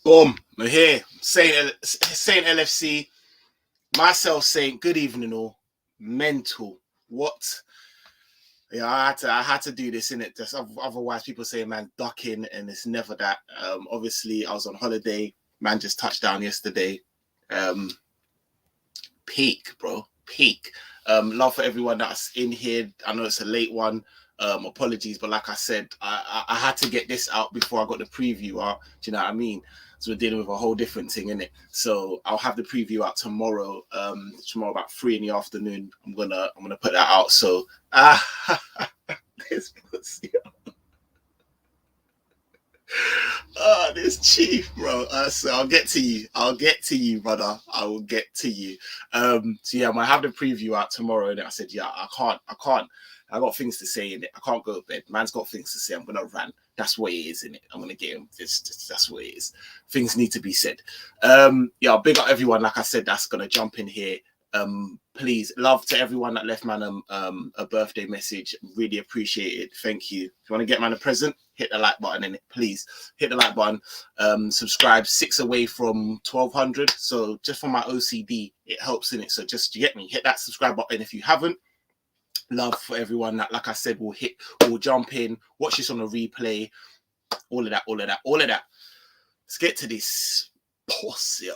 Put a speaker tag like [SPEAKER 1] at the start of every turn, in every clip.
[SPEAKER 1] Boom, we're here. Saint LFC, myself saying good evening all. Mental. What? Yeah, I had to do this, innit? Just otherwise people say man ducking and it's never that. Obviously I was on holiday. Man just touched down yesterday. Peak, bro. Peak. Love for everyone that's in here. I know it's a late one. Apologies, but like I said, I had to get this out before I got the preview out. Do you know what I mean? So we're dealing with a whole different thing, innit? So I'll have the preview out tomorrow. Tomorrow about 3 PM. I'm gonna put that out. So this pussy. Oh, this chief, bro. So I'll get to you, brother. I will get to you. So yeah, I'm gonna have the preview out tomorrow. And I said, yeah, I can't. I got things to say in it. I can't go to bed. Man's got things to say. I'm gonna rant. That's what it is, in it. I'm gonna get him. That's what it is. Things need to be said. Yeah, big up everyone. Like I said, that's gonna jump in here. Please, love to everyone that left man a birthday message. Really appreciate it. Thank you. If you want to get man a present, hit the like button in it. Please hit the like button. Subscribe. 6 away from 1,200. So just for my OCD, it helps in it. So just you get me. Hit that subscribe button if you haven't. Love for everyone that, like I said, will jump in, watch this on a replay. All of that. Let's get to this. Pussy.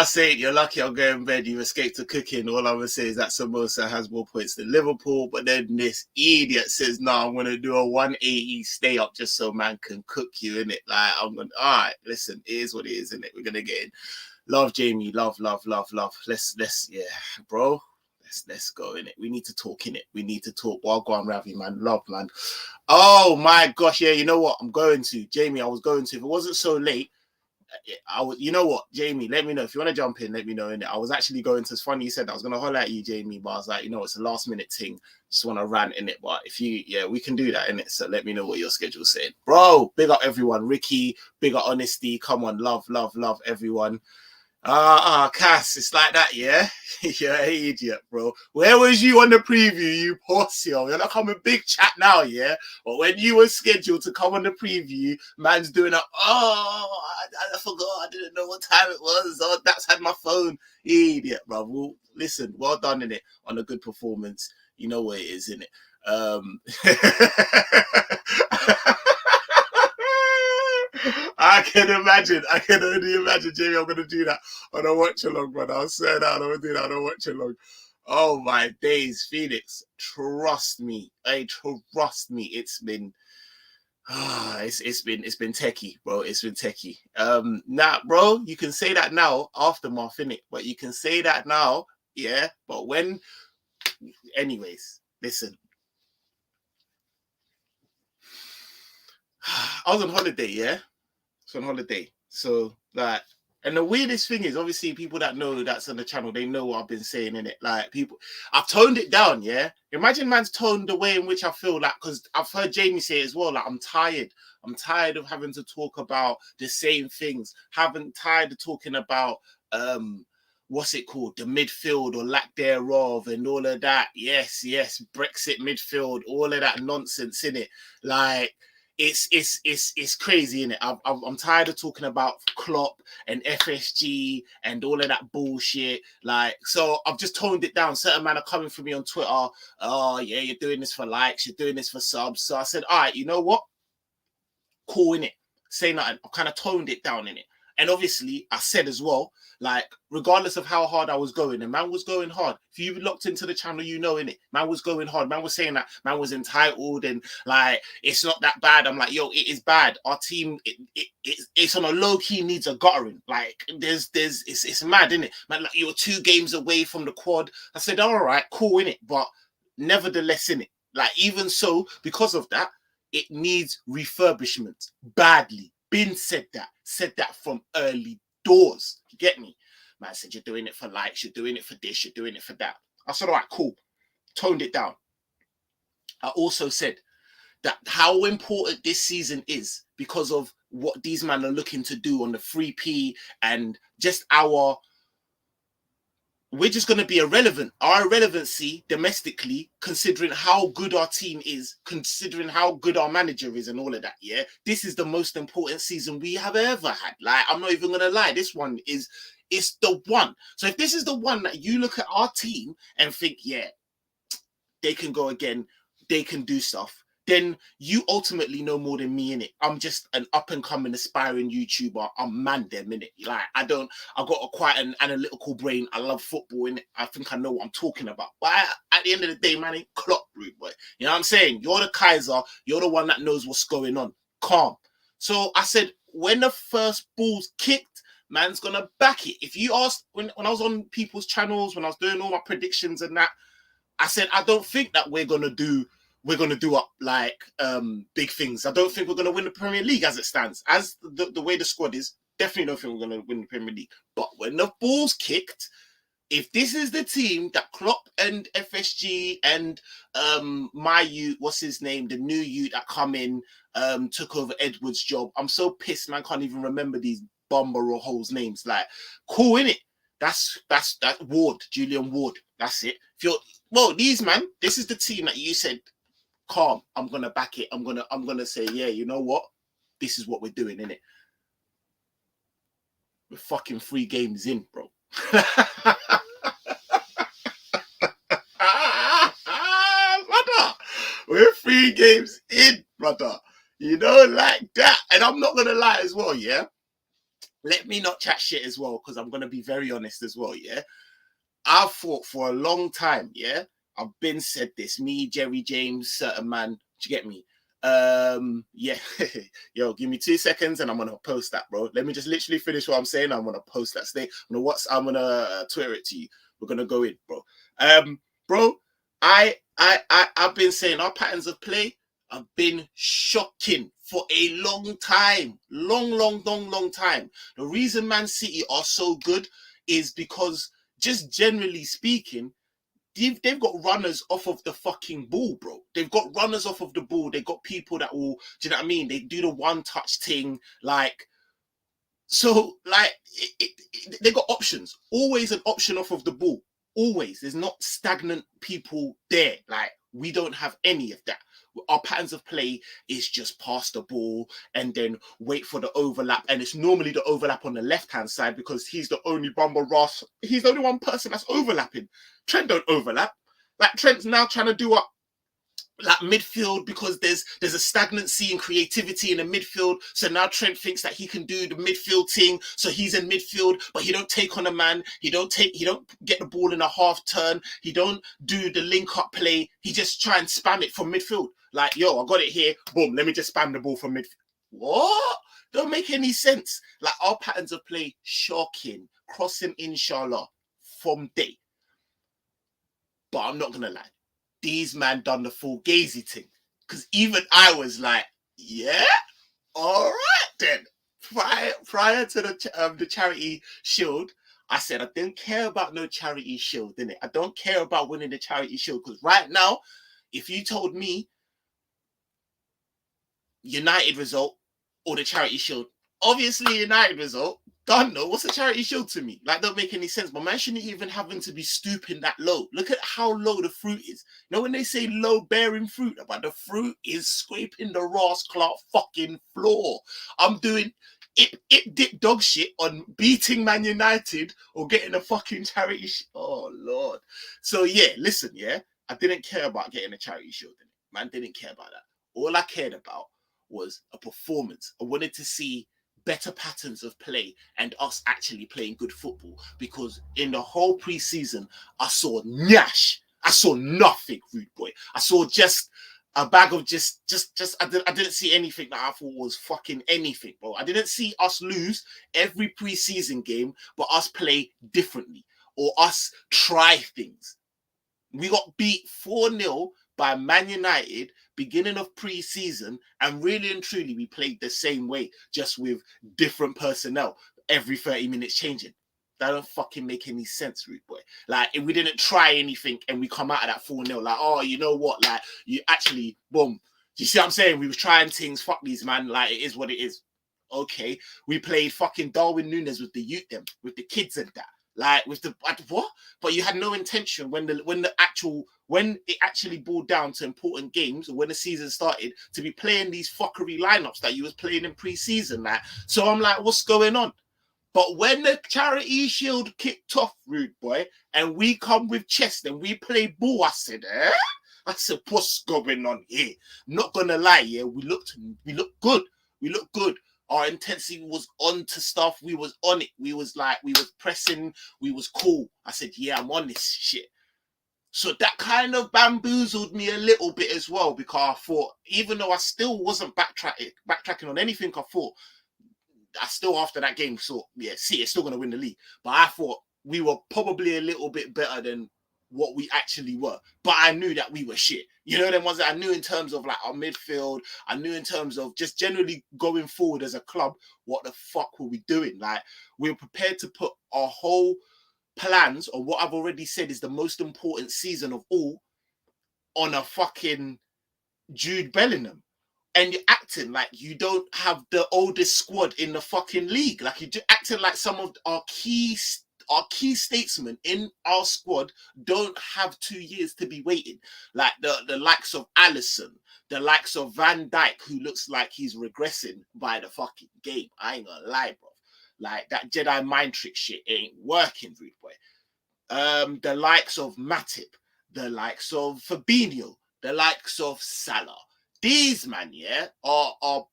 [SPEAKER 1] Saint, you're lucky I'll go in bed. You escaped to cooking. All I'm going to say is that Samosa has more points than Liverpool. But then this idiot says, no, I'm going to do a 180 stay up just so man can cook you, innit? Like, all right, listen, it is what it is, innit? We're going to get in. Love, Jamie. Love. Let's, yeah, bro. Let's go, innit? We need to talk, innit? We need to talk. Well, go on, Ravi, man. Love, man. Oh, my gosh. Yeah, you know what? I'm going to. Jamie, I was going to. If it wasn't so late, you know what, Jamie, let me know if you want to jump in. Let me know. In it, I was actually going to. It's funny you said that. I was going to holler at you, Jamie, but I was like, it's a last minute thing. Just want to rant in it. But if we can do that in it. So let me know what your schedule's saying, bro. Big up everyone, Ricky. Big up honesty. Come on, love everyone. Cass, it's like that, yeah? You're an idiot, bro. Where was you on the preview, you pussy? You're not coming big chat now, yeah? But when you were scheduled to come on the preview, man's doing I forgot, I didn't know what time it was. Oh, that's had my phone. Idiot, bro. Well, listen, well done in it on a good performance. You know what it is, innit? I can only imagine, Jamie. I'm going to do that on a watch along, brother. I'll say that. I'm going to do that on a watch along. Oh my days, Felix. Trust me. Trust me. It's been techie, bro. It's been techie. Now, bro, you can say that now, aftermath, innit? But you can say that now, yeah. But anyways, listen. I was on holiday, yeah. On holiday, so like, and the weirdest thing is, obviously, people that know that's on the channel, they know what I've been saying in it. Like, people, I've toned it down, yeah. Imagine man's toned the way in which I feel, like, because I've heard Jamie say it as well, like, I'm tired of having to talk about the same things. Tired of talking about what's it called, the midfield or lack thereof, and all of that. Yes, Brexit midfield, all of that nonsense in it, like. It's crazy, innit? I'm tired of talking about Klopp and FSG and all of that bullshit. Like, so I've just toned it down. Certain men are coming for me on Twitter. Oh yeah, you're doing this for likes, you're doing this for subs. So I said, all right, you know what? Cool, innit? Say nothing. I kind of toned it down, innit? And obviously, I said as well, like, regardless of how hard I was going, and man was going hard. If you looked into the channel, you know, innit? Man was going hard. Man was saying that man was entitled and, like, it's not that bad. I'm like, yo, it is bad. Our team, it's on a low-key needs a guttering. Like, it's mad, innit? Man, like, you're 2 games away from the quad. I said, all right, cool, innit? But nevertheless, innit? Like, even so, because of that, it needs refurbishment badly. Been said that from early doors. You get me? Man said, you're doing it for likes, you're doing it for this, you're doing it for that. I said, all right, cool. Toned it down. I also said that how important this season is because of what these men are looking to do on the 3P and just our we're just going to be irrelevant. Our irrelevancy domestically, considering how good our team is, considering how good our manager is and all of that, yeah? This is the most important season we have ever had. Like, I'm not even going to lie. This one is the one. So if this is the one that you look at our team and think, yeah, they can go again, they can do stuff, then you ultimately know more than me in it. I'm just an up and coming aspiring YouTuber. I'm man them in it. Like I've got quite an analytical brain. I love football in it. I think I know what I'm talking about. But at the end of the day, man, ain't Klopp, rude boy. You know what I'm saying? You're the Kaiser. You're the one that knows what's going on. Calm. So I said, when the first ball's kicked, man's gonna back it. If you asked when I was on people's channels, when I was doing all my predictions and that, I said I don't think that we're gonna do up like big things. I don't think we're gonna win the Premier League as it stands. As the way the squad is, definitely don't think we're gonna win the Premier League. But when the ball's kicked, if this is the team that Klopp and FSG and my youth, what's his name, the new youth that come in, took over Edward's job. I'm so pissed, man. Can't even remember these bomber or holes names. Like, cool, innit? That's Ward, Julian Ward. That's it. These man, this is the team that you said, calm, I'm gonna back it. I'm gonna say, yeah, you know what? This is what we're doing, innit? We're fucking 3 games in, bro. Brother, we're 3 games in, brother. You know, like that. And I'm not gonna lie as well, yeah. Let me not chat shit as well, because I'm gonna be very honest as well, yeah. I've thought for a long time, yeah. I've been said this. Me, Jerry James, certain man. Do you get me? Yeah. Yo, give me 2 seconds and I'm gonna post that, bro. Let me just literally finish what I'm saying. I'm gonna post that. I'm gonna Twitter it to you. We're gonna go in, bro. Bro, I've been saying our patterns of play have been shocking for a long time. Long time. The reason Man City are so good is because, just generally speaking, they've got runners off of the fucking ball, bro. They've got runners off of the ball. They've got people that will, do you know what I mean? They do the one-touch thing, like, so, like, they got options. Always an option off of the ball. Always. There's not stagnant people there. Like, we don't have any of that. Our patterns of play is just pass the ball and then wait for the overlap. And it's normally the overlap on the left-hand side because he's the only bumble Ross. He's the only one person that's overlapping. Trent don't overlap. Like, Trent's now trying to do up like midfield because there's a stagnancy and creativity in the midfield. So now Trent thinks that he can do the midfield thing. So he's in midfield, but he don't take on a man. He don't get the ball in a half turn. He don't do the link up play. He just try and spam it from midfield. Like, yo, I got it here. Boom, let me just spam the ball from midfield. What? Don't make any sense. Like, our patterns of play, shocking. Crossing, inshallah, from day. But I'm not going to lie. These man done the full gazy thing. Because even I was like, yeah? All right, then. Prior to the Charity Shield, I said I didn't care about no Charity Shield, didn't it? I don't care about winning the Charity Shield. Because right now, if you told me United result or the Charity Shield, obviously United result, don't know what's a Charity Shield to me. Like, don't make any sense. But man shouldn't even having to be stooping that low. Look at how low the fruit is. You know when they say low bearing fruit, but the fruit is scraping the Ross Clark fucking floor. I'm doing it dip dog shit on beating Man United or getting a fucking Charity Shield. Oh Lord. So yeah, listen, yeah, I didn't care about getting a Charity Shield. Man didn't care about that. All I cared about was a performance. I wanted to see better patterns of play and us actually playing good football, because in the whole pre-season I saw Nash. I saw nothing, rude boy. I saw just a bag of just I didn't see anything that I thought was fucking anything, bro. I didn't see us lose every pre-season game, but us play differently or us try things. We got beat 4-0 by Man United beginning of pre-season, and really and truly we played the same way, just with different personnel every 30 minutes changing. That don't fucking make any sense, rude boy. Like, if we didn't try anything and we come out of that 4-0, like, oh, you know what? Like, you actually, boom. Do you see what I'm saying? We was trying things, fuck these, man. Like, it is what it is. Okay. We played fucking Darwin Núñez with the youth, them, with the kids and that. Like with the what? But you had no intention when it actually boiled down to important games, or when the season started, to be playing these fuckery lineups that you was playing in pre-season. Like, so I'm like, what's going on? But when the Charity Shield kicked off, rude boy, and we come with chest and we play ball, I said, eh? I said, what's going on here? Not gonna lie, yeah, we looked good. We looked good. Our intensity was on to stuff. We was on it. We was pressing. We was cool. I said, yeah, I'm on this shit. So that kind of bamboozled me a little bit as well, because I thought, even though I still wasn't backtracking on anything, I thought, I still, after that game, thought, yeah, City is still going to win the league. But I thought we were probably a little bit better than what we actually were. But I knew that we were shit. You know, them ones that I knew in terms of like our midfield. I knew in terms of just generally going forward as a club, what the fuck were we doing? Like, we were prepared to put our whole plans, or what I've already said is the most important season of all, on a fucking Jude Bellingham. And you're acting like you don't have the oldest squad in the fucking league. Like, you're acting like some of our key statesmen in our squad don't have 2 years to be waiting. Like the likes of Alisson, the likes of Van Dijk, who looks like he's regressing by the fucking game. I ain't gonna lie, bro. Like, that Jedi mind trick shit ain't working, rude boy. The likes of Matip, the likes of Fabinho, the likes of Salah. These man, yeah, are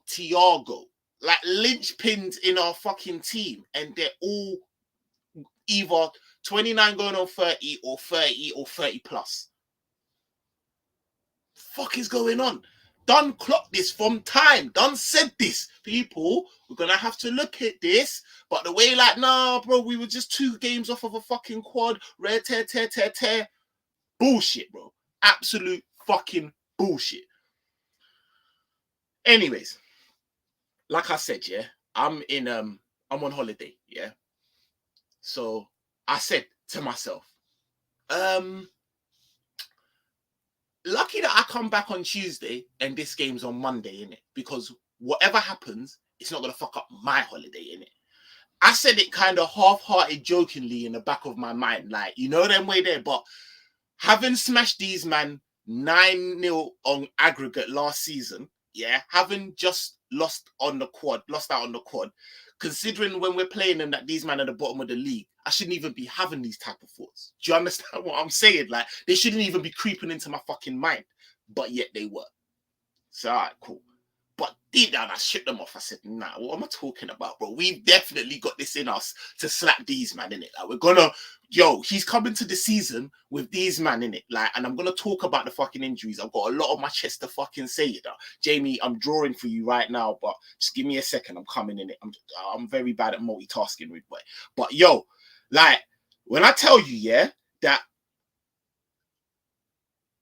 [SPEAKER 1] Thiago, like linchpins in our fucking team, and they're all either 29 going on 30 or 30 or 30 plus. Fuck is going on? Done clocked this from time. Done said this. People, we're gonna have to look at this. But the way, like, nah, bro, we were just 2 games off of a fucking quad. Rare tear. Bullshit, bro. Absolute fucking bullshit. Anyways, like I said, yeah, I'm on holiday, yeah. So I said to myself, lucky that I come back on Tuesday and this game's on Monday, innit? Because whatever happens, it's not gonna fuck up my holiday, innit? I said it kind of half-hearted, jokingly in the back of my mind, like, you know, them way there. But having smashed these man 9-0 on aggregate last season, yeah, having just lost out on the quad, considering when we're playing them that these men are at the bottom of the league, I shouldn't even be having these type of thoughts. Do you understand what I'm saying? Like, they shouldn't even be creeping into my fucking mind, but yet they were. So, all right, cool. But deep down, I shook them off. I said, nah, what am I talking about, bro? We've definitely got this in us to slap these man, innit? Like, we're gonna, he's coming to the season with these man, innit? Like, and I'm gonna talk about the fucking injuries. I've got a lot of my chest to fucking say it. Jamie, I'm drawing for you right now, but just give me a second. I'm coming in it. I'm very bad at multitasking, rude boy. But like, when I tell you, yeah, that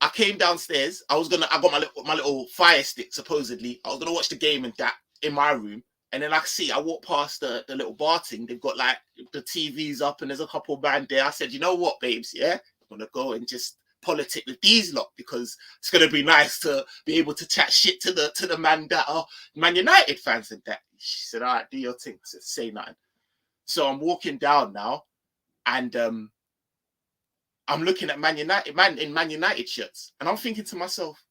[SPEAKER 1] I came downstairs. I got my little fire stick, supposedly. I was gonna watch the game and that in my room. And then I walk past the little bar thing. They've got like the TVs up and there's a couple of man there. I said, you know what, babes? Yeah, I'm gonna go and just politic with these lot, because it's gonna be nice to be able to chat shit to the man that are Man United fans and that. She said, all right, do your thing. I said, say nothing. So I'm walking down now, and I'm looking at Man United shirts, and I'm thinking to myself,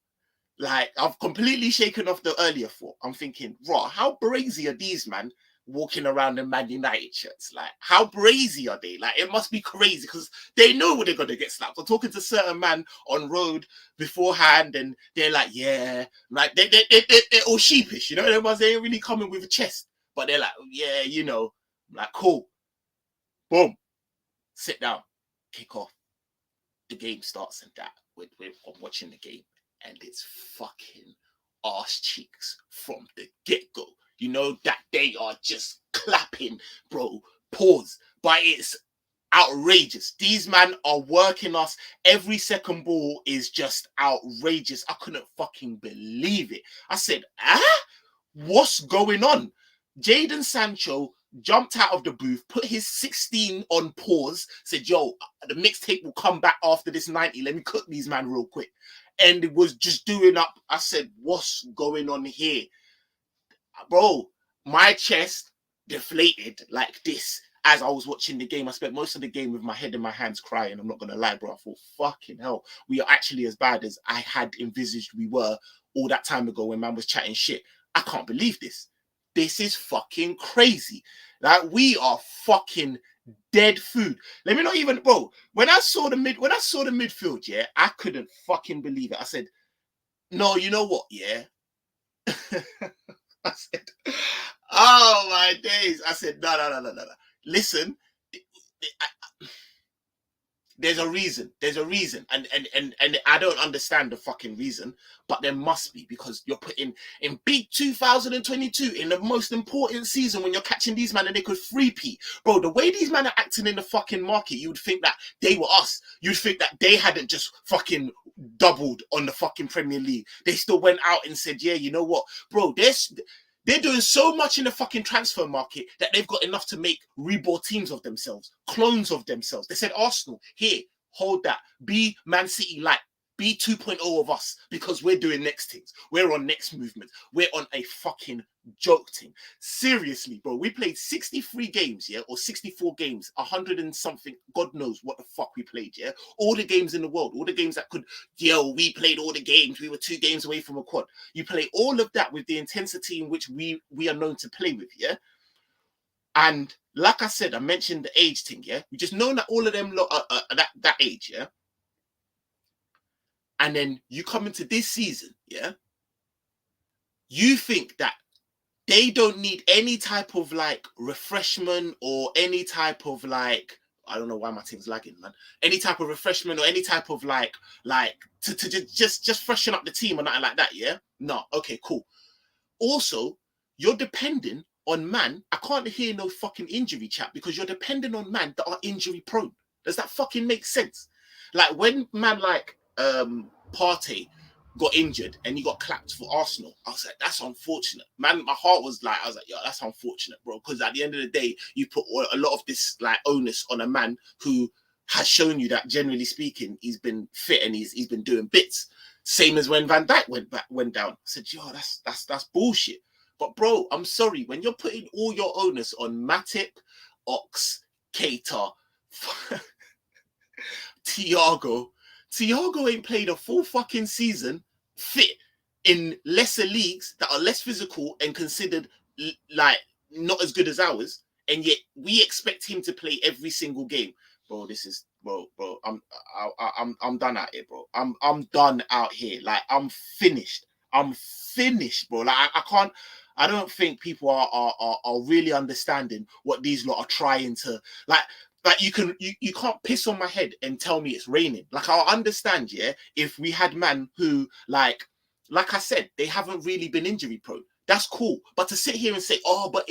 [SPEAKER 1] like, I've completely shaken off the earlier thought. I'm thinking, raw, how brazy are these man walking around in Man United shirts? Like, how brazy are they? Like, it must be crazy, because they know when they're gonna get slapped. I'm talking to certain man on road beforehand, and they're like, yeah, like they're all sheepish, you know. They ain't really coming with a chest, but they're like, yeah, you know, I'm like, cool, boom, sit down, kick off. The game starts, and that I'm watching the game, and it's fucking arse cheeks from the get-go. You know that they are just clapping, bro. Pause. But it's outrageous. These men are working us. Every second ball is just outrageous. I couldn't fucking believe it. I said, what's going on? Jadon Sancho jumped out of the booth, put his 16 on pause, said, yo, the mixtape will come back after this 90. Let me cook these man real quick. And it was just doing up. I said, what's going on here? Bro, my chest deflated like this. as I was watching the game, I spent most of the game with my head in my hands crying. I'm not going to lie, bro. I thought, fucking hell, we are actually as bad as I had envisaged we were all that time ago when man was chatting shit. I can't believe this. This is fucking crazy. Like, we are fucking dead food. Let me not even, bro. When I saw the midfield, yeah, I couldn't fucking believe it. I said, no, you know what, yeah. I said, oh my days. I said, no. Listen, there's a reason. There's a reason. And I don't understand the fucking reason, but there must be, because you're putting in big 2022 in the most important season when you're catching these men and they could three-peat. Bro, the way these men are acting in the fucking market, you would think that they were us. You'd think that they hadn't just fucking doubled on the fucking Premier League. They still went out and said, yeah, you know what, bro, they're doing so much in the fucking transfer market that they've got enough to make reborn teams of themselves, clones of themselves. They said, Arsenal, here, hold that. Be Man City like. Be 2.0 of us, because we're doing next things. We're on next movement. We're on a fucking joke team. Seriously, bro. We played 63 games, yeah? Or 64 games, 100 and something. God knows what the fuck we played, yeah? All the games in the world, all the games that could, we played all the games. We were 2 games away from a quad. You play all of that with the intensity in which we are known to play with, yeah? And like I said, I mentioned the age thing, yeah? We just know that all of them that age, yeah? And then you come into this season, yeah? You think that they don't need any type of like refreshment or any type of like, I don't know why my team's lagging, man. Any type of refreshment or any type of like to just freshen up the team or nothing like that, yeah? No, okay, cool. Also, you're depending on man. I can't hear no fucking injury chat, because you're depending on man that are injury prone. Does that fucking make sense? Like, when man like Partey got injured and he got clapped for Arsenal, I was like, that's unfortunate, man. My heart was like, I was like, yo, that's unfortunate, bro, because at the end of the day, you put a lot of this like onus on a man who has shown you that, generally speaking, he's been fit and he's been doing bits. Same as when Van Dijk went down. I said, yo, that's bullshit. But bro, I'm sorry, when you're putting all your onus on Matip, Ox, Keita, Thiago ain't played a full fucking season fit in lesser leagues that are less physical and considered like not as good as ours, and yet we expect him to play every single game. Bro, this is bro. I'm done out here, bro. I'm done out here. Like, I'm finished. I'm finished, bro. Like, I can't. I don't think people are really understanding what these lot are trying to like. Like, you can't piss on my head and tell me it's raining. Like, I'll understand, yeah, if we had man who, like I said, they haven't really been injury prone. That's cool. But to sit here and say, oh, but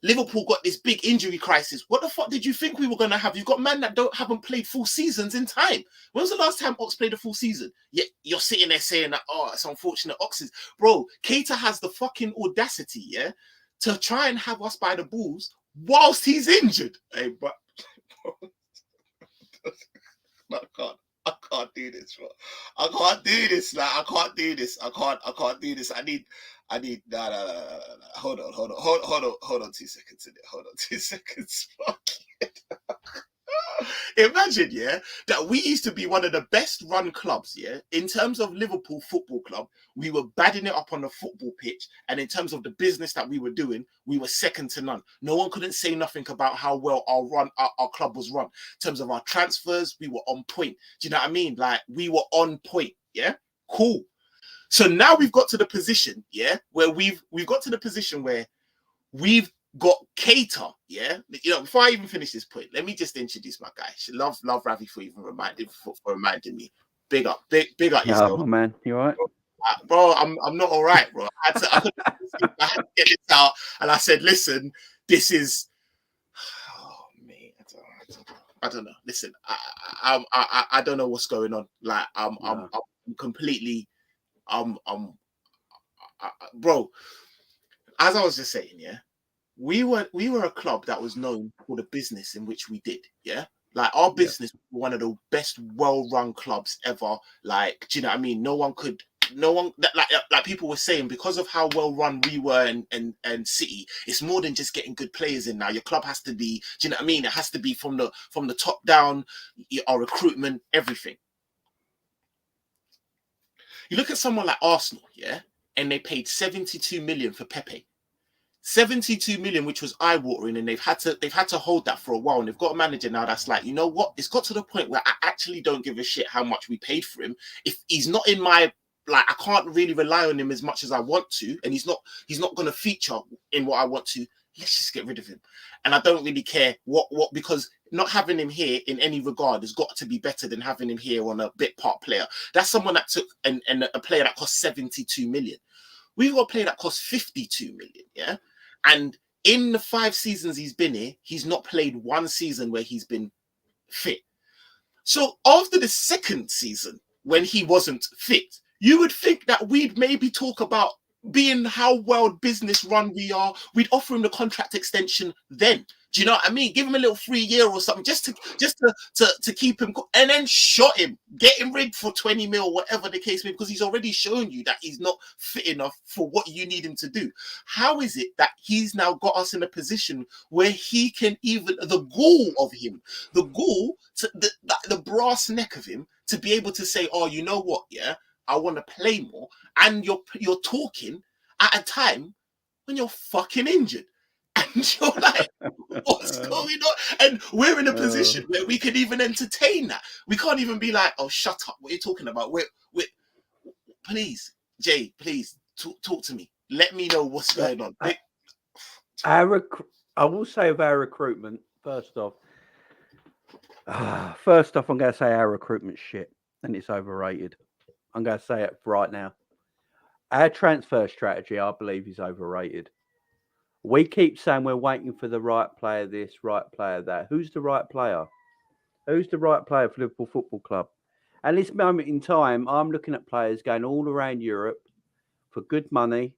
[SPEAKER 1] Liverpool got this big injury crisis. What the fuck did you think we were gonna have? You've got men that haven't played full seasons in time. When was the last time Ox played a full season? Yet you're sitting there saying that, oh, it's unfortunate Ox's. Bro, Keita has the fucking audacity, yeah, to try and have us by the balls whilst he's injured. Hey, but I can't do this, bro. I can't do this. Like, I can't do this. I can't do this. I need. No. Hold on 2 seconds in it. Hold on 2 seconds. Fuck it. Imagine, yeah, that we used to be one of the best run clubs, yeah, in terms of Liverpool Football Club. We were badding it up on the football pitch, and in terms of the business that we were doing, we were second to none. No one couldn't say nothing about how well our club was run. In terms of our transfers, we were on point. Do you know what I mean? Like, we were on point, yeah? Cool. So now we've got to the position, yeah, where we've got to the position where we've got Keita, yeah. You know, before I even finish this point, let me just introduce my guy. Love Ravi for even reminding me. Big up yourself.
[SPEAKER 2] Oh man, you all right?
[SPEAKER 1] Bro, I'm not all right, bro. I had to get this out, and I said, listen, this is. Oh man, I don't know. Listen, I don't know what's going on. Like, I'm completely, bro. As I was just saying, yeah. We were a club that was known for the business in which we did, yeah? Like, our business was one of the best well-run clubs ever. Like, do you know what I mean? No one could no one like people were saying, because of how well run we were and City, it's more than just getting good players in now. Your club has to be, do you know what I mean? It has to be from the top down, our recruitment, everything. You look at someone like Arsenal, yeah, and they paid 72 million for Pepe. 72 million, which was eye-watering, and they've had to hold that for a while. And they've got a manager now that's like, you know what? It's got to the point where I actually don't give a shit how much we paid for him. If he's not in my, like, I can't really rely on him as much as I want to, and he's not going to feature in what I want to. Let's just get rid of him. And I don't really care what because not having him here in any regard has got to be better than having him here on a bit part player. That's someone that took and a player that cost 72 million. We've got a player that cost 52 million, yeah? And in the 5 seasons he's been here, he's not played one season where he's been fit. So after the second season, when he wasn't fit, you would think that we'd maybe talk about being how well business run we are. We'd offer him the contract extension then. Do you know what I mean? Give him a little 3 year or something just to keep him, and then shot him, get him rid for 20 mil, whatever the case may be, because he's already shown you that he's not fit enough for what you need him to do. How is it that he's now got us in a position where he can even, the gall of him, the gall, the brass neck of him, to be able to say, oh, you know what, yeah, I want to play more, and you're talking at a time when you're fucking injured. And you're like, what's going on? And we're in a position where we can even entertain that. We can't even be like, oh, shut up. What are you talking about? We're please, Jay, please talk to me. Let me know what's going on.
[SPEAKER 2] I will say of our recruitment, first off, I'm going to say our recruitment shit, and it's overrated. I'm going to say it right now. Our transfer strategy, I believe, is overrated. We keep saying we're waiting for the right player this, right player that. Who's the right player? Who's the right player for Liverpool Football Club? At this moment in time, I'm looking at players going all around Europe for good money,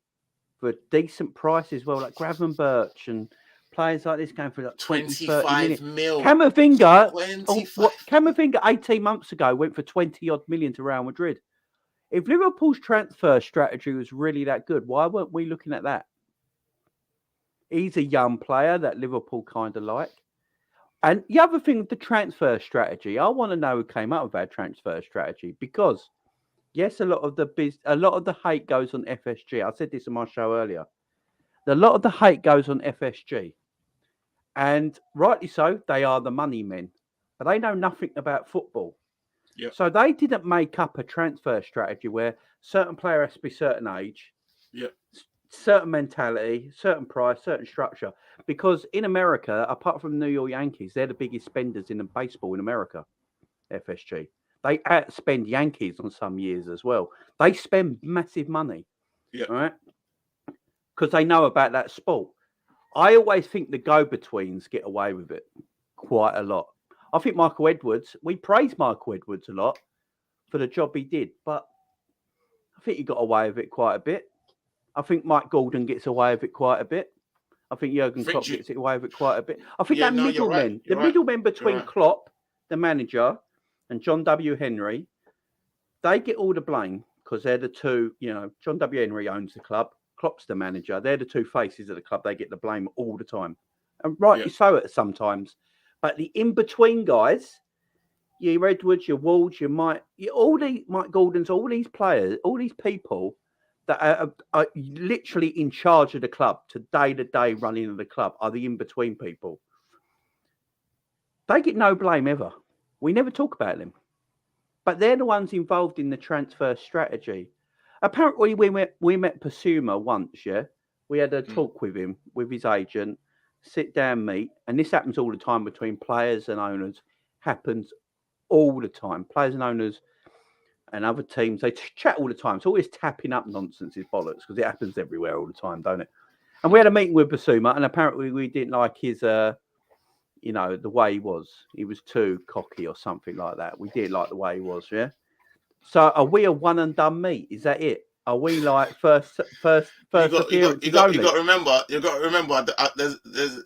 [SPEAKER 2] for decent prices as well, like Gravenberch and players like this going for like
[SPEAKER 1] 25 mil.
[SPEAKER 2] Camavinga 18 months ago went for 20 odd million to Real Madrid. If Liverpool's transfer strategy was really that good, why weren't we looking at that? He's a young player that Liverpool kind of like. And the other thing, the transfer strategy, I want to know who came up with our transfer strategy, because yes, a lot of the hate goes on FSG. I said this on my show earlier. A lot of the hate goes on FSG, and rightly so. They are the money men, but they know nothing about football.
[SPEAKER 1] Yep.
[SPEAKER 2] So they didn't make up a transfer strategy where certain player has to be certain age.
[SPEAKER 1] Yep.
[SPEAKER 2] Certain mentality, certain price, certain structure. Because in America, apart from the New York Yankees, they're the biggest spenders in the baseball in America, FSG. They outspend Yankees on some years as well. They spend massive money, right? Because they know about that sport. I always think the go-betweens get away with it quite a lot. I think Michael Edwards, we praise Michael Edwards a lot for the job he did, but I think he got away with it quite a bit. I think Mike Gordon gets away with it quite a bit. I think Jurgen Klopp gets away with it quite a bit. I think middlemen between Klopp, the manager, and John W. Henry, they get all the blame because they're the two, John W. Henry owns the club, Klopp's the manager. They're the two faces of the club. They get the blame all the time. And rightly so sometimes. But the in-between guys, your Edwards, your Walls, your Mike Gordons, all these players, all these people that are literally in charge of the club, to day running of the club, are the in-between people. They get no blame ever. We never talk about them. But they're the ones involved in the transfer strategy. Apparently, we met Pasuma once, yeah? We had a talk with him, with his agent, sit down, meet, and this happens all the time between players and owners. Happens all the time. Players and owners and other teams, they chat all the time. It's always tapping up nonsense is bollocks, because it happens everywhere all the time, don't it? And we had a meeting with Basuma, and apparently we didn't like his, the way he was. He was too cocky or something like that. We didn't like the way he was, yeah? So are we a one and done meet? Is that it? Are we like first
[SPEAKER 1] You
[SPEAKER 2] appearances only?
[SPEAKER 1] got to remember. There's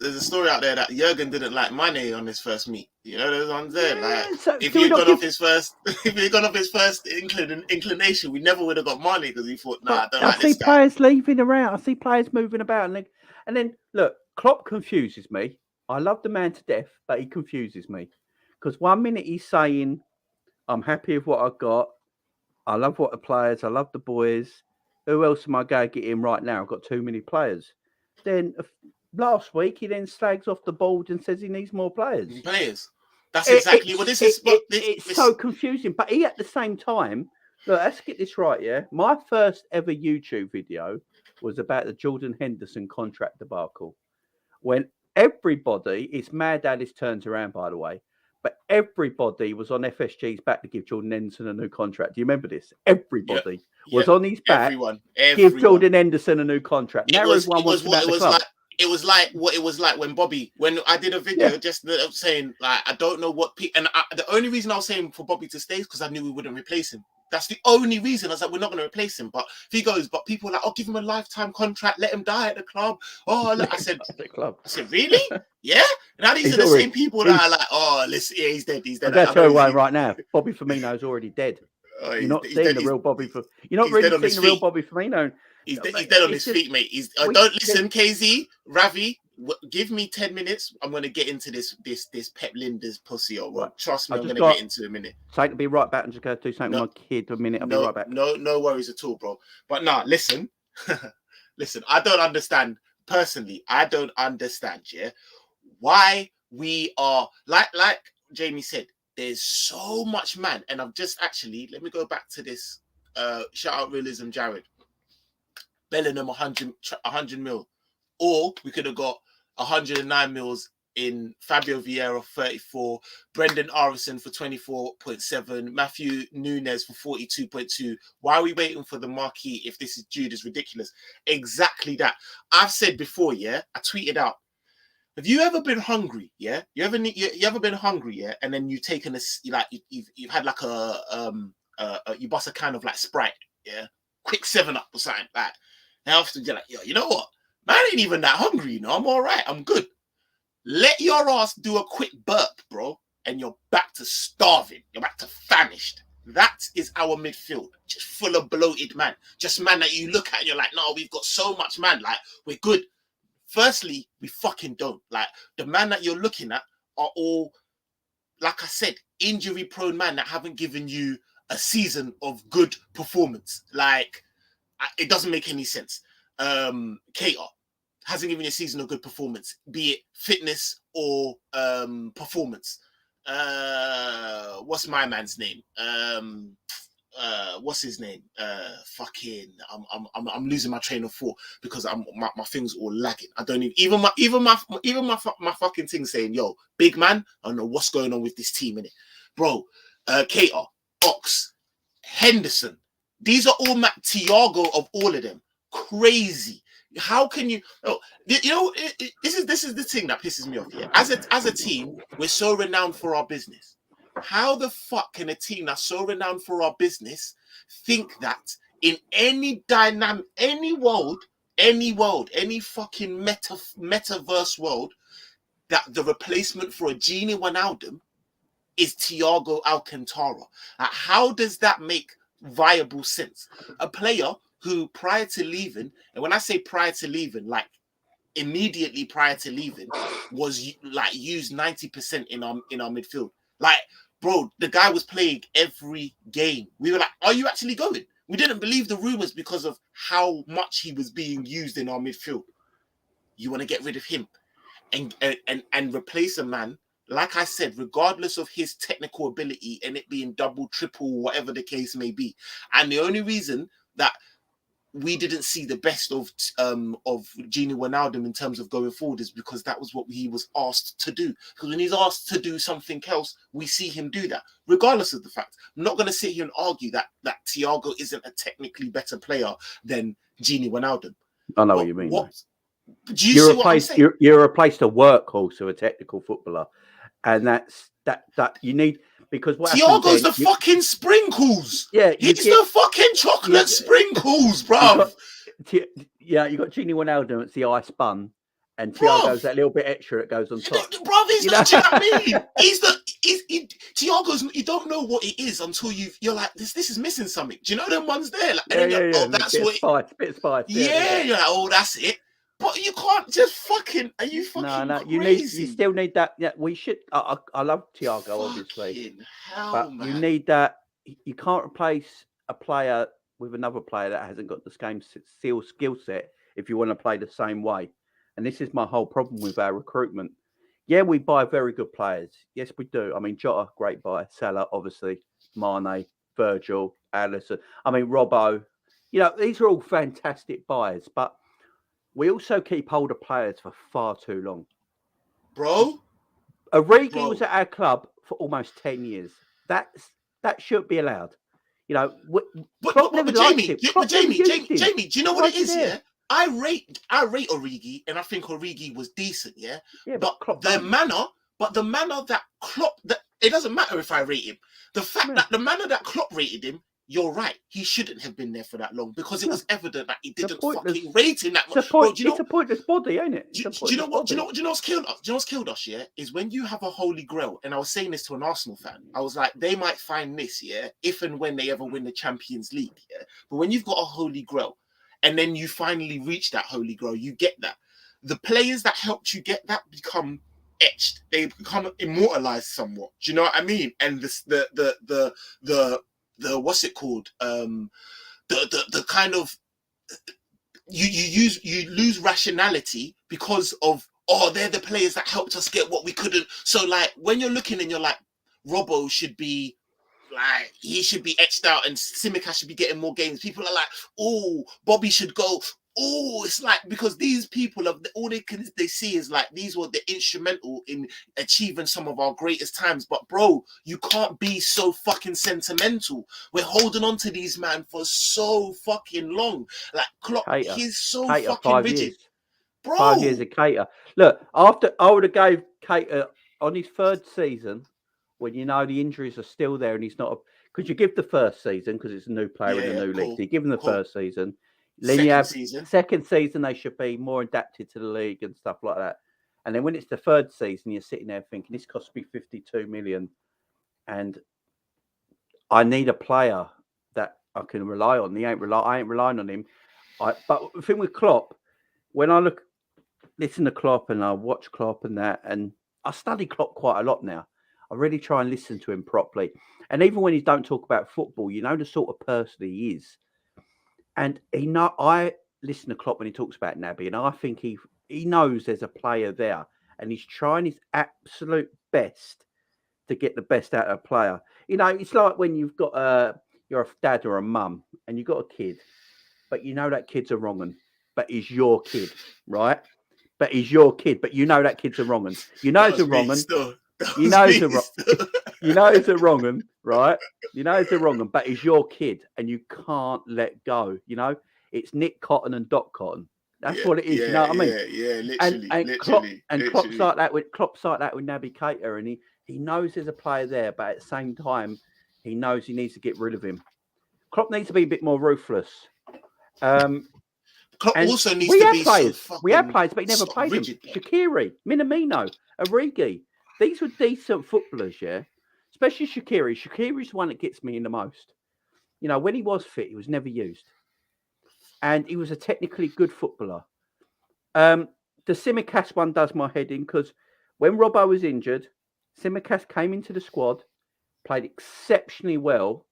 [SPEAKER 1] a story out there that Jurgen didn't like Mane on his first meet. You know, there's one there.
[SPEAKER 2] Yeah,
[SPEAKER 1] Like,
[SPEAKER 2] so
[SPEAKER 1] if
[SPEAKER 2] do
[SPEAKER 1] he
[SPEAKER 2] we
[SPEAKER 1] had
[SPEAKER 2] not
[SPEAKER 1] gone
[SPEAKER 2] give-
[SPEAKER 1] off his first, if he had gone off his first inclination, we never would have got Mane because he thought, nah, I don't like
[SPEAKER 2] see
[SPEAKER 1] this guy.
[SPEAKER 2] players leaving around. I see players moving about, and then look, Klopp confuses me. I love the man to death, but he confuses me because 1 minute he's saying, "I'm happy with what I got. I love what the players. I love the boys. Who else am I going to get in right now? I've got too many players." Then last week he then slags off the board and says he needs more players.
[SPEAKER 1] That's exactly what this is.
[SPEAKER 2] It's so confusing. But he at the same time, look, let's get this right, yeah. My first ever YouTube video was about the Jordan Henderson contract debacle. When everybody, it's mad how this turns around, by the way, but everybody was on FSG's back to give Jordan Henderson a new contract. Do you remember this? Everybody was on his back.
[SPEAKER 1] Everyone.
[SPEAKER 2] Give Jordan Henderson a new contract. Now everyone wants him out of the club.
[SPEAKER 1] It was like what it was like when I did a video just saying, like, I don't know what and the only reason I was saying for Bobby to stay is because I knew we wouldn't replace him. That's the only reason. I was like, we're not going to replace him. But if he goes, but people are like, oh, give him a lifetime contract, let him die at the club. Oh, look, I said, really? Yeah? Now these are the same people that are like, oh, listen, yeah, he's dead.
[SPEAKER 2] That's who right now. Bobby Firmino's already dead. You're not seeing the real Bobby. You're not really seeing the real Bobby Firmino.
[SPEAKER 1] He's dead on his feet, mate. Don't listen, KZ, Ravi. Give me 10 minutes. I'm gonna get into this Pep Linders pussy or what? Trust me, I'm gonna get into a minute.
[SPEAKER 2] So to be right back and just go do something with my kid a minute. I'll be right back.
[SPEAKER 1] No worries at all, bro. But listen, listen. I don't understand personally. I don't understand, yeah, why we are like Jamie said. There's so much man, and I've just actually let me go back to this. Shout out Realism, Jared. Bellingham 100 mil, or we could have got 109 mils in Fabio Vieira 34, Brendan Arison for 24.7, Matthew Nunes for 42.2. Why are we waiting for the marquee if this is Jude is ridiculous? Exactly that. I've said before, yeah. I tweeted out. Have you ever been hungry? Yeah. You ever been hungry? Yeah. And then you've taken you've had like you bust a can of like Sprite. Yeah. Quick 7-Up or something like. Now after you're like, yo, you know what? Man, I ain't even that hungry, you know. I'm all right. I'm good. Let your ass do a quick burp, bro, and you're back to starving. You're back to famished. That is our midfield. Just full of bloated man. Just man that you look at and you're like, no, we've got so much man. Like, we're good. Firstly, we fucking don't. Like, the man that you're looking at are all, like I said, injury-prone man that haven't given you a season of good performance. Like, it doesn't make any sense. Cater hasn't given you a season of good performance, be it fitness or performance. What's my man's name? What's his name? I'm losing my train of thought because my things all lagging. I don't even my fucking thing saying, yo, big man, I don't know what's going on with this team innit, bro. Cater, Ox, Henderson. These are all Thiago of all of them. Crazy. How can you? Oh, you know, this is the thing that pisses me off. Yeah, as a team, we're so renowned for our business. How the fuck can a team that's so renowned for our business think that in any dynamic, any fucking metaverse world, that the replacement for a Gini Wijnaldum is Thiago Alcantara? How does that make viable sense? A player who prior to leaving, and when I say prior to leaving, like immediately prior to leaving, was like used 90% in our midfield. Like, bro, the guy was playing every game. We were like, are you actually going? We didn't believe the rumors because of how much he was being used in our midfield. You want to get rid of him and replace a man, like I said, regardless of his technical ability and it being double, triple, whatever the case may be. And the only reason that we didn't see the best of Gini Wijnaldum in terms of going forward is because that was what he was asked to do. Because when he's asked to do something else, we see him do that, regardless of the fact. I'm not going to sit here and argue that Thiago isn't a technically better player than Gini Wijnaldum.
[SPEAKER 2] I know what you mean.
[SPEAKER 1] Do you see what I'm saying?
[SPEAKER 2] You're replaced a workhorse of a technical footballer, and that's that you need, Because what happens
[SPEAKER 1] Thiago's
[SPEAKER 2] then,
[SPEAKER 1] the fucking sprinkles.
[SPEAKER 2] Yeah,
[SPEAKER 1] He's the fucking chocolate sprinkles, bruv.
[SPEAKER 2] You got Gini Wijnaldum, it's the ice bun, and
[SPEAKER 1] Bruv.
[SPEAKER 2] Thiago's that little bit extra that goes on top.
[SPEAKER 1] Bruv, do you know what I mean? Thiago's. You don't know what it is until you're like, this is missing something. Do you know them ones there? Like, and then oh, that's what.
[SPEAKER 2] Bit of spice.
[SPEAKER 1] Yeah, you're like, oh, that's it. But you can't just fucking. Are you fucking crazy?
[SPEAKER 2] You still need that. Yeah, we should. I love Thiago, obviously, but
[SPEAKER 1] man.
[SPEAKER 2] you need that. You can't replace a player with another player that hasn't got the same skill set if you want to play the same way. And this is my whole problem with our recruitment. Yeah, we buy very good players. Yes, we do. I mean, Jota, great buy. Salah, obviously. Mane, Virgil, Alisson. I mean, Robbo. You know, these are all fantastic buys, but we also keep hold of players for far too long.
[SPEAKER 1] Bro?
[SPEAKER 2] Origi was at our club for almost 10 years. That shouldn't be allowed. You know,
[SPEAKER 1] but Jamie, do you know what it is, yeah? I rate Origi, and I think Origi was decent, yeah. But the manner that Klopp, it doesn't matter if I rate him. The fact that the manner that Klopp rated him, you're right. He shouldn't have been there for that long because it was evident that he didn't fucking rate him that much.
[SPEAKER 2] It's a pointless body, ain't it?
[SPEAKER 1] Do you know what? Do you know what's killed us? Do you know what's killed us? Yeah, is when you have a holy grail. And I was saying this to an Arsenal fan. I was like, they might find this, yeah, if and when they ever win the Champions League, yeah. But when you've got a holy grail, and then you finally reach that holy grail, you get that. The players that helped you get that become etched. They become immortalized somewhat. Do you know what I mean? And the what's it called? The kind of you lose rationality because of they're the players that helped us get what we couldn't. So like when you're looking and you're like, Robbo should be like, he should be etched out and Tsimikas should be getting more games. People are like, oh, Bobby should go. Oh, it's like, because these people have all they see is like, these were the instrumental in achieving some of our greatest times. But bro, you can't be so fucking sentimental. We're holding on to these man for so fucking long. Like Klopp, he's so fucking rigid.
[SPEAKER 2] Years.
[SPEAKER 1] Bro,
[SPEAKER 2] 5 years of Cater. Look, after I would have gave Cater on his third season, when you know the injuries are still there and he's not, because you give the first season because it's a new player in a new league. So you give him the first season. Then you have second season, they should be more adapted to the league and stuff like that. And then when it's the third season, you're sitting there thinking, this cost me 52 million. And I need a player that I can rely on. I ain't relying on him. But the thing with Klopp, when I listen to Klopp and I watch Klopp and that, and I study Klopp quite a lot now. I really try and listen to him properly. And even when he don't talk about football, you know the sort of person he is. And I listen to Klopp when he talks about Naby, and I think he knows there's a player there, and he's trying his absolute best to get the best out of a player. You know, it's like when you've got you're a dad or a mum, and you've got a kid, but you know that kid's a wrong un, but he's your kid, right? But he's your kid, but you know that kid's a wrong un. You know it's a wrong un. You know it's a wrong un, right? You know it's a wrong un, but it's your kid, and you can't let go. You know, it's Nick Cotton and Doc Cotton. That's what it is. You know what I mean?
[SPEAKER 1] Yeah, literally.
[SPEAKER 2] Klopp's like that with Naby Keita, and he knows there's a player there, but at the same time, he knows he needs to get rid of him. Klopp needs to be a bit more ruthless.
[SPEAKER 1] Klopp also needs to be
[SPEAKER 2] players. We have players, but he never played them. Shaqiri, Minamino, Origi. These were decent footballers, yeah. Especially Shaqiri. Shaqiri's the one that gets me in the most. You know, when he was fit, he was never used. And he was a technically good footballer. The Tsimikas one does my head in because when Robbo was injured, Tsimikas came into the squad, played exceptionally well.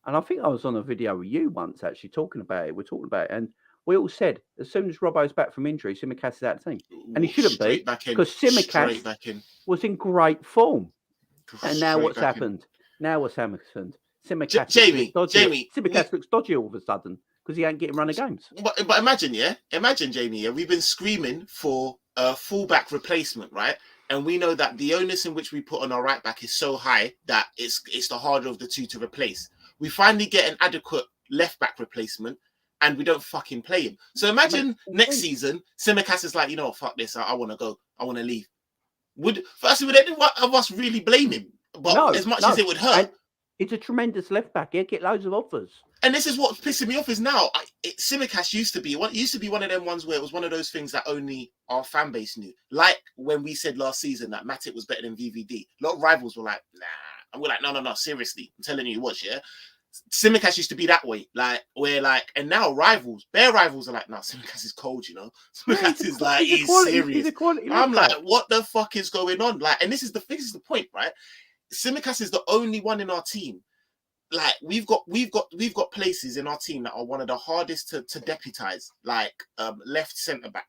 [SPEAKER 2] And I think I was on a video with you once actually talking about it. We're talking about it. And we all said, as soon as Robbo's back from injury, Tsimikas is out of the team. And he shouldn't be, because Tsimikas was in great form. And now what's happened? Tsimikas looks dodgy all of a sudden because he ain't getting run of games.
[SPEAKER 1] But imagine, Jamie, we've been screaming for a fullback replacement, right? And we know that the onus in which we put on our right back is so high that it's the harder of the two to replace. We finally get an adequate left back replacement, and we don't fucking play him. So imagine next season, Tsimikas is like, you know, fuck this, I want to go, I want to leave. Would any of us really blame him? but as much as it would hurt.
[SPEAKER 2] And he's a tremendous left back. He'll get loads of offers.
[SPEAKER 1] And this is what's pissing me off is now. Tsimikas used to be one of them ones where it was one of those things that only our fan base knew. Like when we said last season that Matic was better than VVD. A lot of rivals were like, nah. And we're like, no, seriously. I'm telling you what, yeah. Tsimikas used to be that way. And now bare rivals are like, no, Tsimikas is cold, you know. Tsimikas is like, he's serious. I'm like, what the fuck is going on? Like, and this is the point, right? Tsimikas is the only one in our team. Like we've got places in our team that are one of the hardest to deputize. Like left centre back,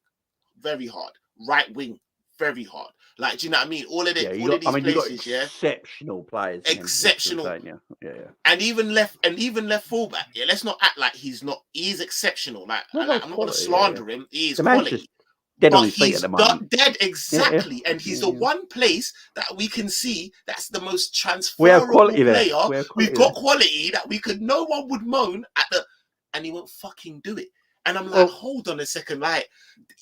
[SPEAKER 1] very hard. Right wing, very hard. Like, do you know what I mean? All of these places, yeah.
[SPEAKER 2] Exceptional players.
[SPEAKER 1] Exceptional. Yeah. And even left fullback. Yeah. Let's not act like he's not. He is exceptional. Like I'm not going to slander him. He is quality.
[SPEAKER 2] Dead on his feet at the moment.
[SPEAKER 1] Dead, exactly. Yeah. And he's the one place that we can see that's the most transferable player. We've got quality that no one would moan at and he won't fucking do it. And I'm like, hold on a second, like,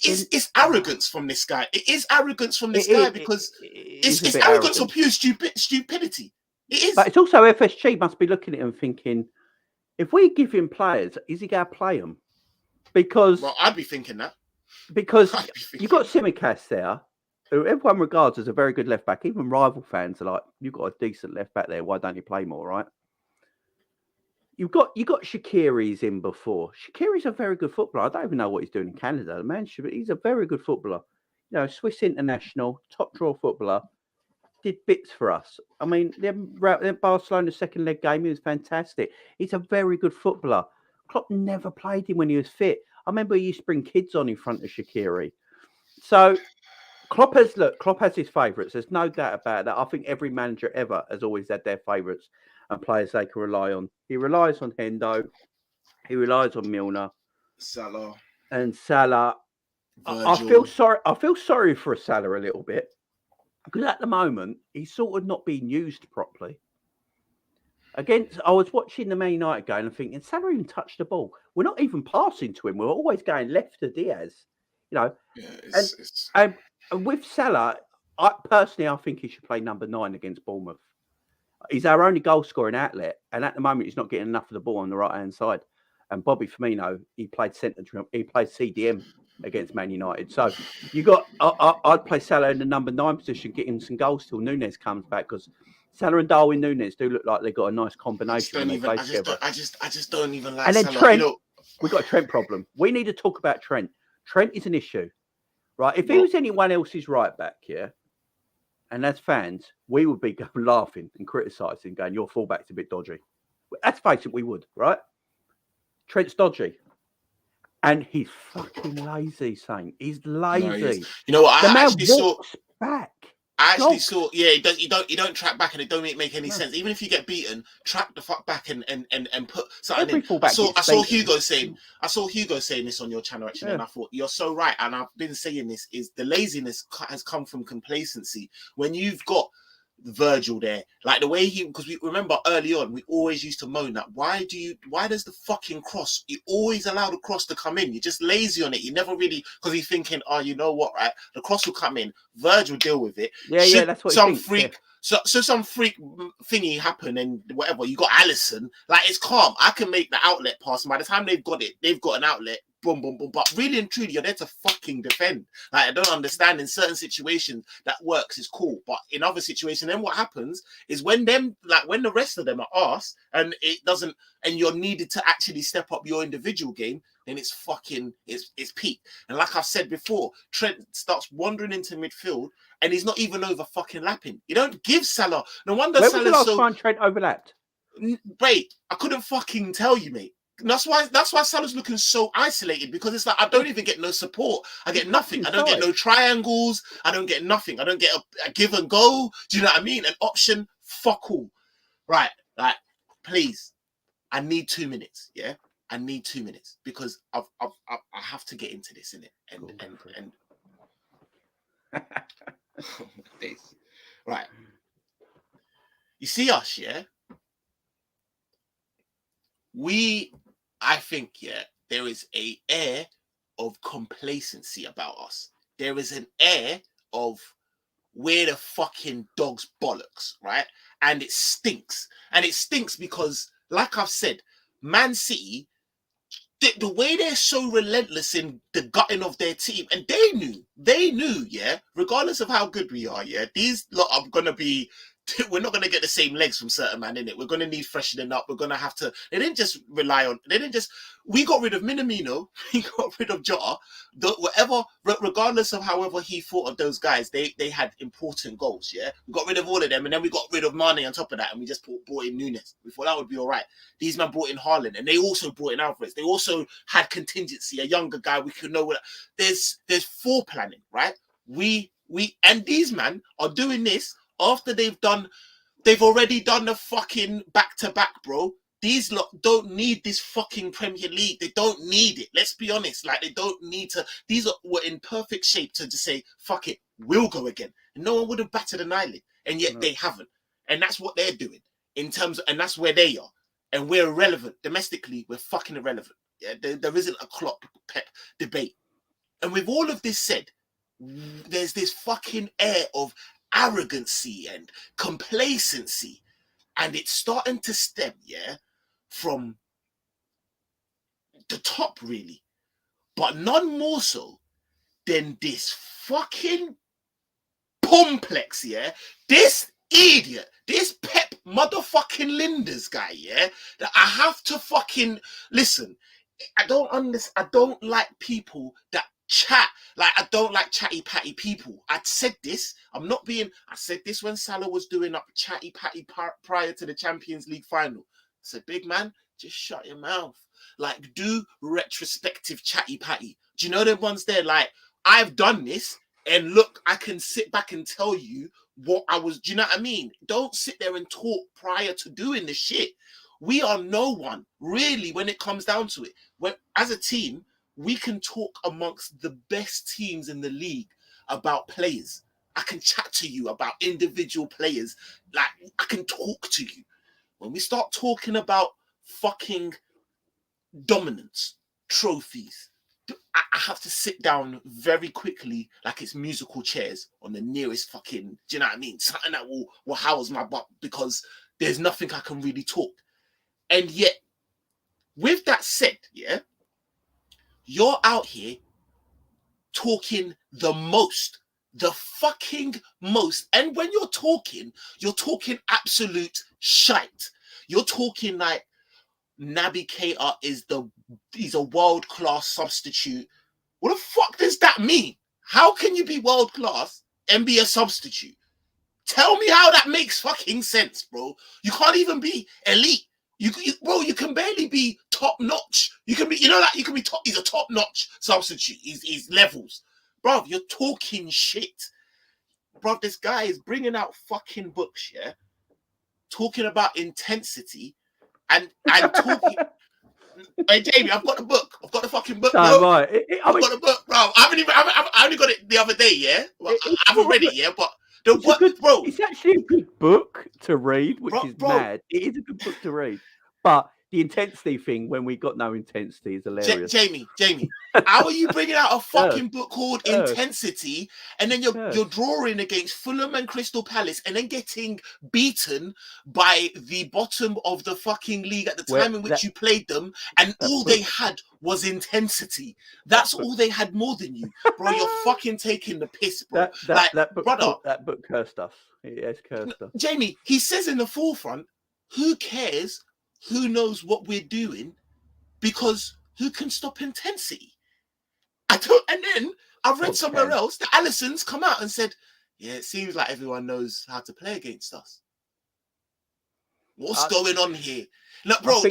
[SPEAKER 1] it's arrogance from this guy. It is arrogance from this guy because it's arrogance or pure stupidity. It is.
[SPEAKER 2] But it's also FSG must be looking at him thinking, if we give him players, is he going to play them? Because
[SPEAKER 1] I'd be thinking that.
[SPEAKER 2] Because you've got Tsimikas there, who everyone regards as a very good left back. Even rival fans are like, you've got a decent left back there. Why don't you play more, right? You got Shaqiri's in before. Shaqiri's a very good footballer. I don't even know what he's doing in Canada. The man he's a very good footballer. You know, Swiss international, top draw footballer. Did bits for us. I mean, the Barcelona second leg game, he was fantastic. He's a very good footballer. Klopp never played him when he was fit. I remember he used to bring kids on in front of Shaqiri. So Klopp has his favourites. There's no doubt about that. I think every manager ever has always had their favourites and players they can rely on. He relies on Hendo. He relies on Milner.
[SPEAKER 1] Salah.
[SPEAKER 2] And Salah. I feel sorry for Salah a little bit. Because at the moment, he's sort of not being used properly. I was watching the Man United game and thinking, Salah even touched the ball. We're not even passing to him. We're always going left to Diaz. You know, and with Salah, I think he should play number 9 against Bournemouth. He's our only goal scoring outlet, and at the moment, he's not getting enough of the ball on the right hand side. And Bobby Firmino, he played CDM against Man United. So you got, I'd play Salah in the number 9 position, get him some goals till Núñez comes back because Salah and Darwin Núñez do look like they've got a nice combination.
[SPEAKER 1] I just don't even like.
[SPEAKER 2] And then
[SPEAKER 1] Salah.
[SPEAKER 2] Trent, we've got a Trent problem. We need to talk about Trent. Trent is an issue, right? If he was anyone else's right back, yeah, and as fans, we would be laughing and criticising, going, "Your fullback's a bit dodgy." Let's face it, we would, right? Trent's dodgy. And he's fucking lazy, Saint. He's lazy.
[SPEAKER 1] No, you know what?
[SPEAKER 2] I actually saw back.
[SPEAKER 1] I actually saw, you don't track back and it don't make any sense. Even if you get beaten, track the fuck back and put something in. I saw Hugo saying this on your channel actually, and I thought you're so right. And I've been saying this is the laziness has come from complacency. When you've got Virgil there, like the way because we remember early on we always used to moan that why does the fucking cross, you always allow the cross to come in, you're just lazy on it, you never really, because he's thinking, oh, you know what, right, the cross will come in, Virgil deal with it,
[SPEAKER 2] that's what some
[SPEAKER 1] freak yeah. So some freak thingy happen and whatever, you got Allison, like it's calm, I can make the outlet pass, and by the time they've got an outlet, boom, boom, boom. But really and truly, you're there to fucking defend. Like, I don't understand. In certain situations, that works, is cool. But in other situations, then what happens is when the rest of them are asked and it doesn't, and you're needed to actually step up your individual game, then it's peak. And like I've said before, Trent starts wandering into midfield and he's not even over fucking lapping. You don't give Salah. No wonder
[SPEAKER 2] Salah's so... When was the last time Trent overlapped?
[SPEAKER 1] Wait, I couldn't fucking tell you, mate. That's why Salah's looking so isolated, because it's like I don't even get no support. I get nothing. I don't get no triangles. I don't get nothing. I don't get a give and go. Do you know what I mean? An option. Fuck all. Right. Like, please. I need 2 minutes. Yeah. I need 2 minutes because I have to get into this, innit? And right. You see us, yeah? I think, there is an air of complacency about us. There is an air of we're the fucking dog's bollocks, right? And it stinks. And it stinks because, like I've said, Man City, the way they're so relentless in the gutting of their team, and they knew, yeah, regardless of how good we are, yeah, these lot are gonna be. We're not gonna get the same legs from certain man in it. We're gonna need freshening up. We're gonna have to. They didn't just rely on. They didn't just. We got rid of Minamino. We got rid of Jota. Whatever, regardless of however he thought of those guys, they had important goals. Yeah, we got rid of all of them, and then we got rid of Mane on top of that, and we just brought in Nunes. We thought that would be all right. These men brought in Haaland, and they also brought in Alvarez. They also had contingency, a younger guy. We could know what. There's planning, right? We and these men are doing this after they've already done the fucking back-to-back, bro. These lot don't need this fucking Premier League. They don't need it. Let's be honest. Like, they don't need to. These were in perfect shape to just say, fuck it, we'll go again. And no one would have batted an eyelid. And yet they haven't. And that's what they're doing in terms of, and that's where they are. And we're irrelevant. Domestically, we're fucking irrelevant. Yeah, there isn't a Klopp Pep debate. And with all of this said, there's this fucking air of arrogancy and complacency, and it's starting to stem, yeah, from the top, really, but none more so than this fucking complex, yeah, this idiot, this Pep motherfucking Linders guy, yeah, that I have to fucking listen. I don't like people that chat. Like, I don't like chatty patty people. I said this when Salah was doing up chatty patty prior to the Champions League final. I said, big man, just shut your mouth. Like, do retrospective chatty patty. Do you know them ones there? Like, I've done this, and look, I can sit back and tell you what I was. Do you know what I mean? Don't sit there and talk prior to doing the shit. We are no one, really, when it comes down to it. When, as a team, we can talk amongst the best teams in the league about players. I can chat to you about individual players. Like, I can talk to you. When we start talking about fucking dominance, trophies, I have to sit down very quickly, like it's musical chairs on the nearest fucking, do you know what I mean? Something that will house my butt, because there's nothing I can really talk. And yet, with that said, yeah, you're out here talking the fucking most. And when you're talking absolute shite. You're talking like Naby Keita he's a world-class substitute. What the fuck does that mean? How can you be world-class and be a substitute? Tell me how that makes fucking sense, bro. You can't even be elite. Bro, you can barely be top notch. You can be, you can be top. He's a top notch substitute. He's levels, bro. You're talking shit, bro. This guy is bringing out fucking books, yeah, talking about intensity and talking. Hey Jamie, I've got the book. I've got the fucking book, bro. I've got the book, bro. I only got it the other day, yeah. Well, I haven't read it yet, but bro.
[SPEAKER 2] It's actually a good book to read, which is mad. It is a good book to read, but the intensity thing, when we got no intensity, is hilarious.
[SPEAKER 1] Jamie, how are you bringing out a fucking book called Intensity, and then you're drawing against Fulham and Crystal Palace, and then getting beaten by the bottom of the fucking league at the time in which you played them, and all they had was intensity. That's all they had more than you, bro. You're fucking taking the piss, bro.
[SPEAKER 2] That book cursed us. It has cursed us.
[SPEAKER 1] Jamie, he says in the forefront, who cares? Who knows what we're doing? Because who can stop intensity? And then I've read somewhere else that Allison's come out and said, yeah, it seems like everyone knows how to play against us. What's going on here? Look, bro,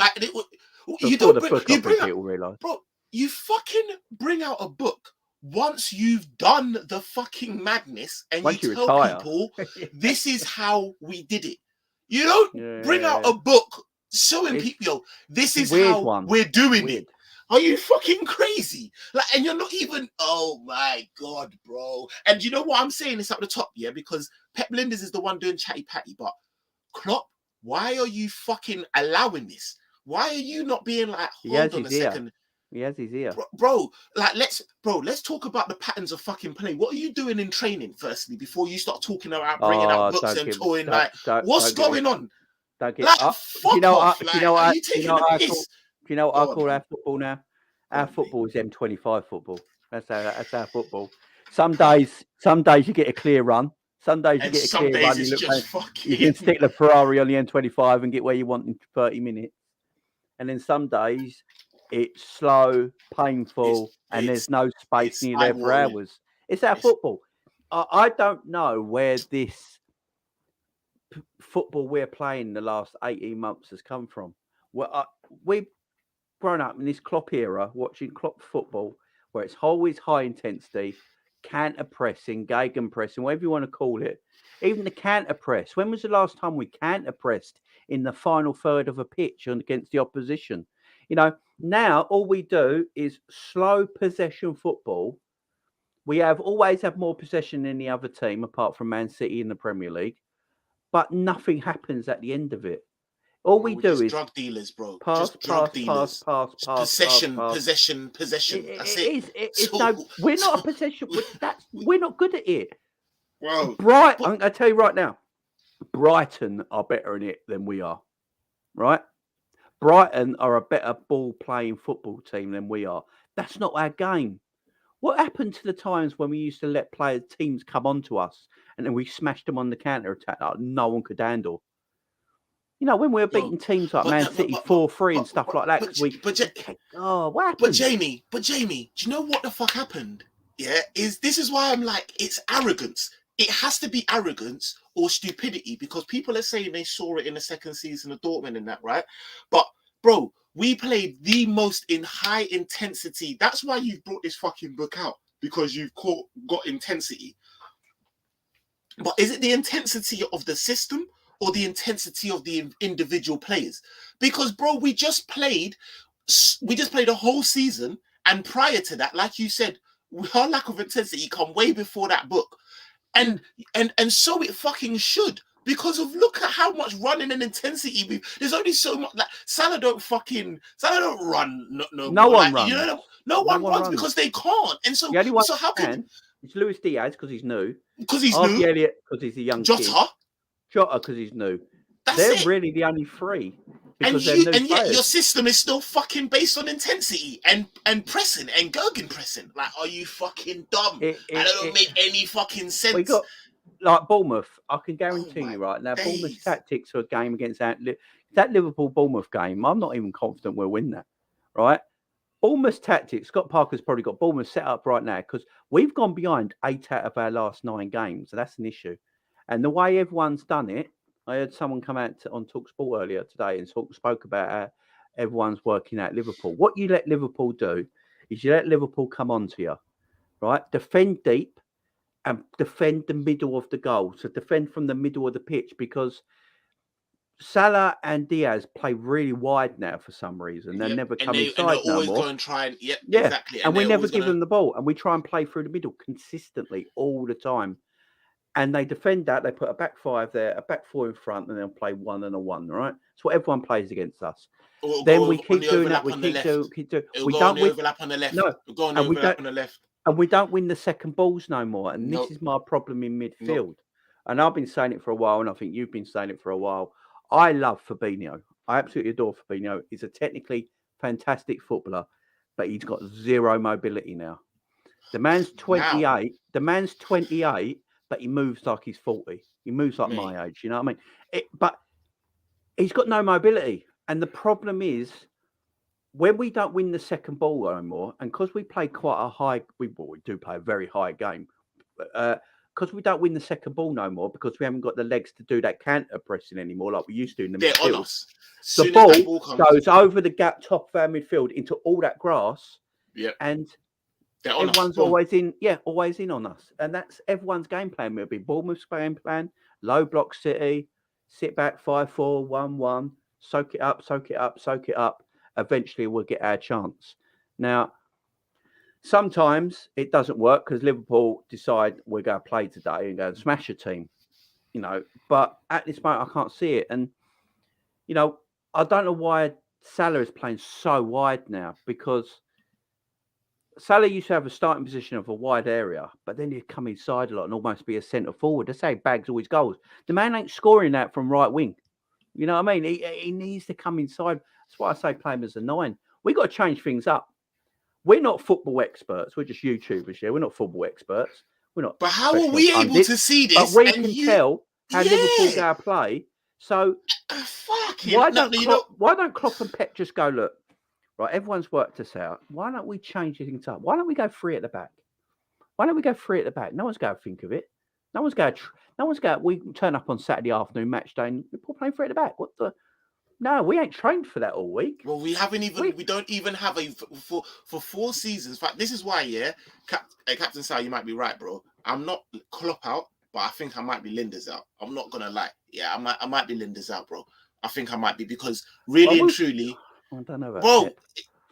[SPEAKER 1] you fucking bring out a book once you've done the fucking madness, and once you tell people this is how we did it. You don't bring out a book showing people, this is how we're doing it. Are you fucking crazy? Like, and you're not even, oh my God, bro. And you know what I'm saying? It's up the top, yeah, because Pep Linders is the one doing chatty patty, but Klopp, why are you fucking allowing this? Why are you not being like, hold on a second?
[SPEAKER 2] He has his ear.
[SPEAKER 1] Bro, like let's talk about the patterns of fucking play. What are you doing in training, firstly, before you start talking about bringing out books and toying? Like, what's going on?
[SPEAKER 2] Don't get
[SPEAKER 1] like, fuck off. Like, are you taking the piss?
[SPEAKER 2] Do you know what I call our football now? Our football is M25 football. That's our football. Some days you get a clear run. Some days you get a clear run. You can stick the Ferrari on the M25 and get where you want in 30 minutes. And then some days it's slow, painful, and there's no space near there for hours. It's our football. I don't know where this football we're playing the last 18 months has come from. Well, we've grown up in this Klopp era, watching Klopp football, where it's always high intensity, counter pressing, gegen pressing, whatever you want to call it. Even the counter press. When was the last time we counter pressed in the final third of a pitch against the opposition? You know, now all we do is slow possession football. We always have more possession than the other team, apart from Man City in the Premier League, but nothing happens at the end of it. All we do is
[SPEAKER 1] drug dealers, bro.
[SPEAKER 2] Pass.
[SPEAKER 1] Possession. That's it.
[SPEAKER 2] We're not a possession. We're not good at it.
[SPEAKER 1] Bro,
[SPEAKER 2] I'm going to tell you right now, Brighton are better in it than we are. Right? Brighton are a better ball-playing football team than we are. That's not our game. What happened to the times when we used to let teams come onto us and then we smashed them on the counter-attack like no one could handle? You know, when we were beating teams like Man City 4-3 and stuff like that. What happened?
[SPEAKER 1] But Jamie, do you know what the fuck happened? Yeah, this is why I'm like, it's arrogance. It has to be arrogance or stupidity, because people are saying they saw it in the second season of Dortmund and that, right? But bro, we played the most in high intensity. That's why you brought this fucking book out, because you've got intensity. But is it the intensity of the system or the intensity of the individual players? Because bro, we just played a whole season, and prior to that, like you said, our lack of intensity come way before that book. And so it fucking should, because of look at how much running and intensity there's only so much. Like Salah don't run.
[SPEAKER 2] No one runs.
[SPEAKER 1] You know, no one runs because they can't. And so, how can
[SPEAKER 2] it's Luis Diaz because he's new.
[SPEAKER 1] Because he's new.
[SPEAKER 2] Elliott because he's a young
[SPEAKER 1] Jota
[SPEAKER 2] because he's new.
[SPEAKER 1] They're
[SPEAKER 2] really the only three.
[SPEAKER 1] And yet your system is still fucking based on intensity and pressing and gegen pressing. Like, are you fucking dumb? That don't make any fucking sense.
[SPEAKER 2] We got like Bournemouth. I can guarantee you right now, Bournemouth's tactics for a game against that Liverpool Bournemouth game. I'm not even confident we'll win that. Right? Bournemouth's tactics. Scott Parker's probably got Bournemouth set up right now because we've gone behind 8 out of our last 9 games. So that's an issue. And the way everyone's done it. I heard someone come out on TalkSport earlier today and spoke about how everyone's working at Liverpool. What you let Liverpool do is you let Liverpool come onto you, right? Defend deep and defend the middle of the goal. So defend from the middle of the pitch, because Salah and Diaz play really wide now for some reason. They're never coming inside no more.
[SPEAKER 1] Go and try and, exactly.
[SPEAKER 2] And we never give them the ball, and we try and play through the middle consistently all the time. And they defend that. They put a back 5 there, a back 4 in front, and they'll play 1 and a 1, right? It's what everyone plays against us. Then we keep doing that. We keep doing. We don't
[SPEAKER 1] overlap on the left.
[SPEAKER 2] No,
[SPEAKER 1] we'll go on overlap on the left.
[SPEAKER 2] And we don't win the second balls no more. And this is my problem in midfield. And I've been saying it for a while, and I think you've been saying it for a while. I love Fabinho. I absolutely adore Fabinho. He's a technically fantastic footballer, but he's got zero mobility now. The man's 28. The man's 28. But he moves like he's 40. He moves like my age. You know what I mean? But he's got no mobility. And the problem is, when we don't win the second ball anymore, and because we play quite a high, we do play a very high game, because we don't win the second ball no more, because we haven't got the legs to do that counter pressing anymore like we used to in the midfield.
[SPEAKER 1] They're on us.
[SPEAKER 2] The ball goes over the gap top of our midfield into all that grass.
[SPEAKER 1] Yeah.
[SPEAKER 2] And everyone's always in on us. And that's everyone's game plan. It'll be Bournemouth's game plan, low block City, sit back 5-4, 1-1, soak it up. Eventually we'll get our chance. Now, sometimes it doesn't work because Liverpool decide we're going to play today and go and smash a team, you know. But at this moment, I can't see it. And, you know, I don't know why Salah is playing so wide now, because Salah used to have a starting position of a wide area, but then he'd come inside a lot and almost be a centre forward. That's how he bags all his goals. The man ain't scoring that from right wing. You know what I mean? He needs to come inside. That's why I say play him as a 9. We got to change things up. We're not football experts. We're just YouTubers. Yeah, we're not football experts. We're not.
[SPEAKER 1] But how are we able to see this?
[SPEAKER 2] But we can tell how Liverpool
[SPEAKER 1] yeah,
[SPEAKER 2] go play. So
[SPEAKER 1] fucking
[SPEAKER 2] why
[SPEAKER 1] no,
[SPEAKER 2] don't Klopp and Pep just go, look, right? Everyone's worked us out. Why don't we change things up? Why don't we go 3 at the back? Why don't we go 3 at the back? No one's going to think of it. No one's going. We turn up on Saturday afternoon match day and we're playing 3 at the back. What the? No, we ain't trained for that all week.
[SPEAKER 1] Well, we don't even have for 4 seasons. In fact, this is why, yeah, Captain Sal, you might be right, bro. I'm not Klopp out, but I think I might be Linda's out. I'm not gonna lie. Yeah, I might be Linda's out, bro. I think I might be because really and truly,
[SPEAKER 2] I don't know about
[SPEAKER 1] bro.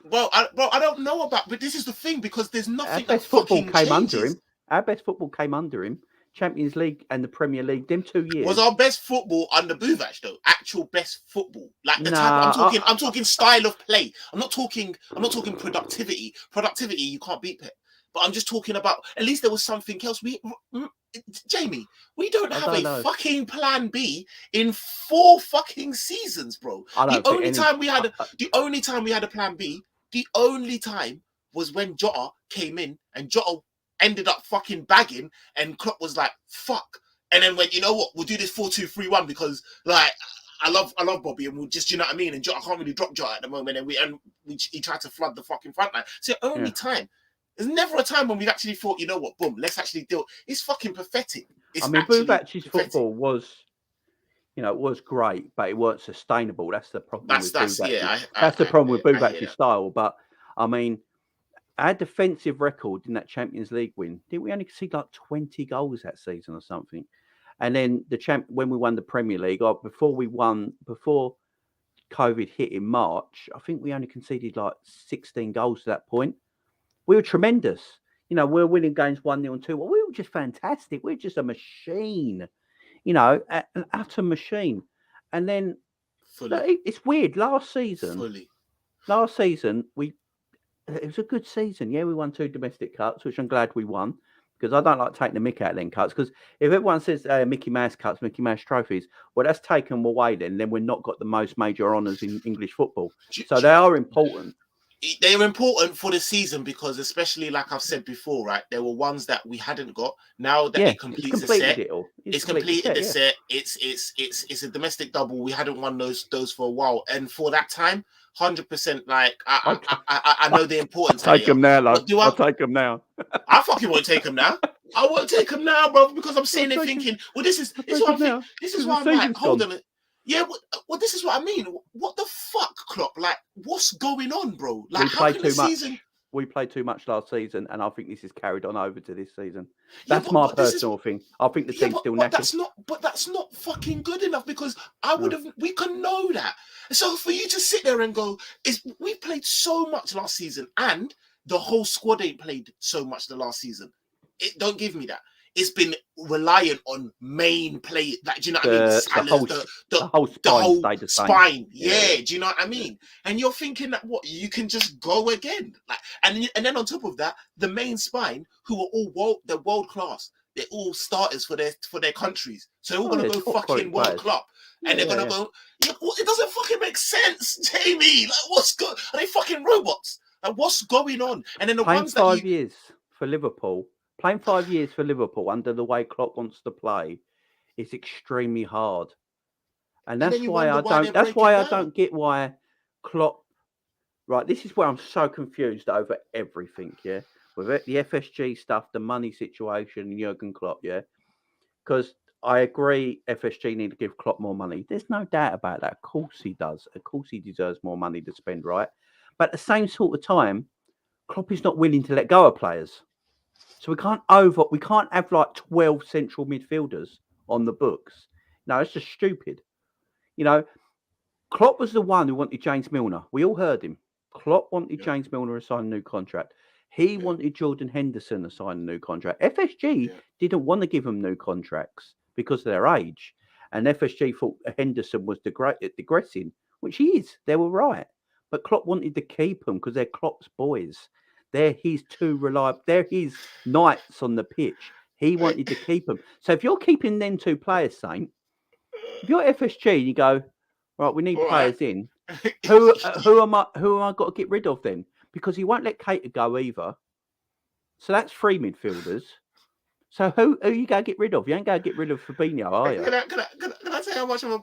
[SPEAKER 1] Well, I don't know about, but this is the thing because there's nothing.
[SPEAKER 2] Our best football came under him. Our best football came under him. Champions League and the Premier League, them 2 years.
[SPEAKER 1] Was our best football under Buvac though? Actual best football, like the type I'm talking style of play. I'm not talking productivity. Productivity, you can't beat Pep. But I'm just talking about at least there was something else. Jamie, we don't have a fucking plan B in 4 fucking seasons, bro. The only time we had a plan B, the only time was when Jota came in and Jota ended up fucking bagging, and Klopp was like, "Fuck." And then went, you know what? We'll do this 4-2-3-1 because, like, I love Bobby, and we'll just, you know what I mean. And Jota, I can't really drop Jota at the moment, and he tried to flood the fucking front line. So only time. There's never a time when we've actually thought, you know what? Boom, let's actually do it. It's fucking pathetic.
[SPEAKER 2] Buvac's football was, it was great, but it weren't sustainable. That's the problem. That's the problem with Buvac's style. But I mean, our defensive record in that Champions League win, didn't we only concede like 20 goals that season or something? And then when we won the Premier League, before COVID hit in March, I think we only conceded like 16 goals to that point. We were tremendous. We were winning games 1-0 and 2. Well, we were just fantastic. We were just a machine, an utter machine. And then it's weird. Last season, it was a good season. Yeah, we won 2 domestic cups, which I'm glad we won because I don't like taking the mick out of them cups. Because if everyone says Mickey Mouse cups, Mickey Mouse trophies, well, that's taken away then we're not got the most major honours in English football. So they are important.
[SPEAKER 1] They are important for the season because, especially like I've said before, right? There were ones that we hadn't got. Now that it completes the set, it's completed the set. It's a domestic double. We hadn't won those for a while, and for that time, 100%. Like I know the importance.
[SPEAKER 2] Take them now, love. I'll take them now.
[SPEAKER 1] I fucking won't take them now. I won't take them now, bro, because I'm sitting there thinking, well, this is what I'm thinking. This is why I'm like, hold on. Yeah, well, this is what I mean. What the fuck, Klopp? Like, what's going on, bro? Like, how can the season...
[SPEAKER 2] We played too much last season, and I think this is carried on over to this season. That's my personal thing. I think the team's still knackered.
[SPEAKER 1] But that's not fucking good enough because we can know that. So for you to sit there and go, we played so much last season, and the whole squad ain't played so much the last season. Don't give me that. It's been reliant on main play. That, do you know what I mean?
[SPEAKER 2] The whole
[SPEAKER 1] spine. Yeah, do you know what I mean? And you're thinking that you can just go again, like, and then on top of that, the main spine, who are all world class. They're all starters for their countries, so they're all gonna go fucking World Club, and they're gonna go. It doesn't fucking make sense, Jamie. Like, what's good? Are they fucking robots? Like, what's going on? And then the ones that
[SPEAKER 2] 5 years for Liverpool. Playing 5 years for Liverpool under the way Klopp wants to play is extremely hard, and that's why I don't get why Klopp. Right, this is where I'm so confused over everything. Yeah, with it, the FSG stuff, the money situation, Jurgen Klopp. Yeah, because I agree, FSG need to give Klopp more money. There's no doubt about that. Of course he does. Of course he deserves more money to spend. Right, but at the same sort of time, Klopp is not willing to let go of players. So we can't have like 12 central midfielders on the books. No, it's just stupid. Klopp was the one who wanted James Milner. We all heard him. Klopp wanted James Milner to sign a new contract. He wanted Jordan Henderson to sign a new contract. FSG didn't want to give them new contracts because of their age. And FSG thought Henderson was digressing, which he is. They were right. But Klopp wanted to keep them because they're Klopp's boys. They're his two reliable. They're his knights on the pitch. He wanted to keep them. So if you're keeping them two players, Saint, if you're FSG and you go, right, we need
[SPEAKER 1] All
[SPEAKER 2] players
[SPEAKER 1] right.
[SPEAKER 2] in. Who am I got to get rid of then? Because he won't let Cater go either. So that's three midfielders. So who you going to get rid of? You ain't going to get rid of Fabinho, are you?
[SPEAKER 1] Can I tell you how much of a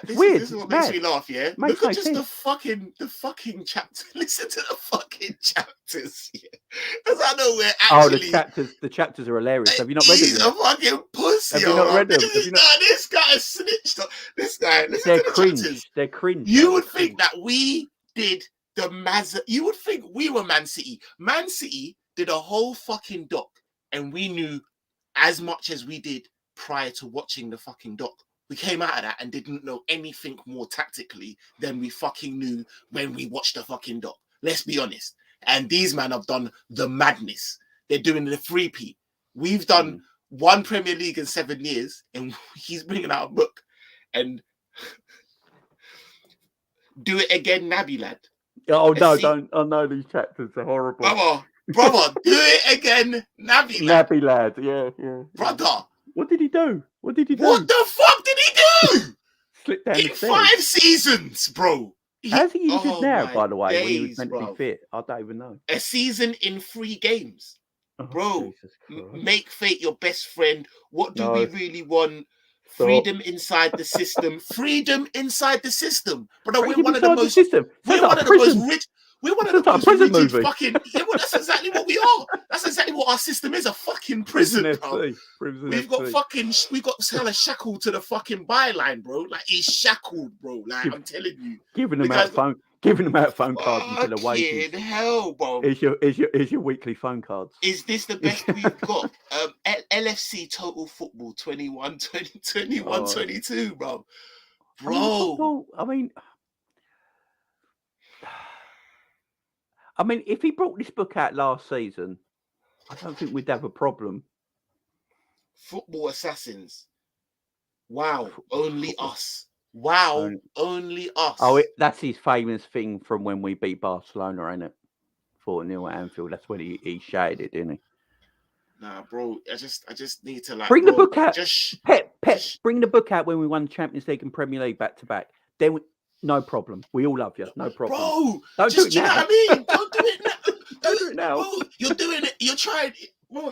[SPEAKER 1] this
[SPEAKER 2] weird.
[SPEAKER 1] This is what
[SPEAKER 2] It's
[SPEAKER 1] makes
[SPEAKER 2] mad.
[SPEAKER 1] me laugh, yeah?
[SPEAKER 2] Makes
[SPEAKER 1] Look
[SPEAKER 2] no
[SPEAKER 1] at just
[SPEAKER 2] sense.
[SPEAKER 1] the fucking chapter. Listen to the fucking chapters, yeah. Because I know we're
[SPEAKER 2] Oh,
[SPEAKER 1] actually
[SPEAKER 2] the chapters are hilarious. Have you not read them
[SPEAKER 1] he's
[SPEAKER 2] yet?
[SPEAKER 1] a fucking pussy.
[SPEAKER 2] Have you not read them?
[SPEAKER 1] This guy is snitched up. This guy, listen
[SPEAKER 2] They're
[SPEAKER 1] to the
[SPEAKER 2] cringe.
[SPEAKER 1] chapters.
[SPEAKER 2] They're cringe.
[SPEAKER 1] You would think that we did you would think we were Man City. Man City did a whole fucking doc, and we knew as much as we did prior to watching the fucking doc. We came out of that and didn't know anything more tactically than we fucking knew when we watched the fucking doc. Let's be honest. And these men have done the madness. They're doing the 3P. We've done one Premier League in 7 years, and he's bringing out a book. And do it again, Naby lad.
[SPEAKER 2] Oh no, don't! I know these chapters are horrible.
[SPEAKER 1] Brother, do it again, Naby lad.
[SPEAKER 2] Naby lad, yeah.
[SPEAKER 1] Brother,
[SPEAKER 2] what did he do?
[SPEAKER 1] What the fuck did he do?
[SPEAKER 2] Slip down
[SPEAKER 1] in
[SPEAKER 2] the stairs.
[SPEAKER 1] 5 seasons, bro.
[SPEAKER 2] How's he injured now, by the way,
[SPEAKER 1] days,
[SPEAKER 2] when he was meant
[SPEAKER 1] bro.
[SPEAKER 2] to be fit? I don't even know.
[SPEAKER 1] A season in 3 games. Bro, make fate your best friend. What do we really want? Freedom inside the system. Freedom inside the system. But we're one of the most. We're one of the most rich. We're one of the most rigid fucking. Yeah, well, that's exactly what we are. That's exactly what our system is. A fucking prison, bro. We've got Salah shackled to the fucking byline, bro. Like he's shackled, bro. Like I'm telling you,
[SPEAKER 2] giving them out phone cards until the wages.
[SPEAKER 1] Hell, bro.
[SPEAKER 2] Here's your weekly phone cards.
[SPEAKER 1] Is this the best we've got? LFC Total Football 21-22, bro.
[SPEAKER 2] I mean, if he brought this book out last season, I don't think we'd have a problem.
[SPEAKER 1] Football Assassins. Wow, only us. Wow, only us.
[SPEAKER 2] Oh, that's his famous thing from when we beat Barcelona, ain't it? 4-0 at Anfield. That's when he shouted it, didn't he?
[SPEAKER 1] Nah, bro. I just need to
[SPEAKER 2] bring the book out. Pep, bring the book out when we won the Champions League and Premier League back to back. Then no problem. We all love you. No problem.
[SPEAKER 1] Bro,
[SPEAKER 2] don't do it now.
[SPEAKER 1] You know what I mean? Don't do it now.
[SPEAKER 2] Don't do it now.
[SPEAKER 1] Bro, you're doing it. You're trying. Bro,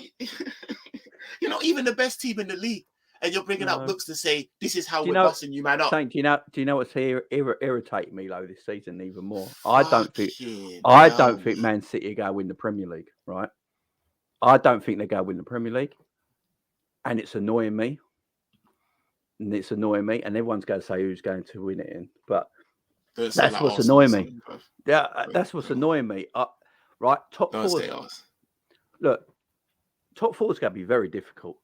[SPEAKER 1] you're not even the best team in the league, and you're bringing out books to say this is how we're busting you man up.
[SPEAKER 2] Do you know what's irritating me though this season even more? I don't think Man City are going to win the Premier League, right? I don't think they're going to win the Premier League, and it's annoying me. And everyone's going to say who's going to win it in, but that's what's annoying me. Yeah, that's what's annoying me. Right, top four. Look, top four is going to be very difficult.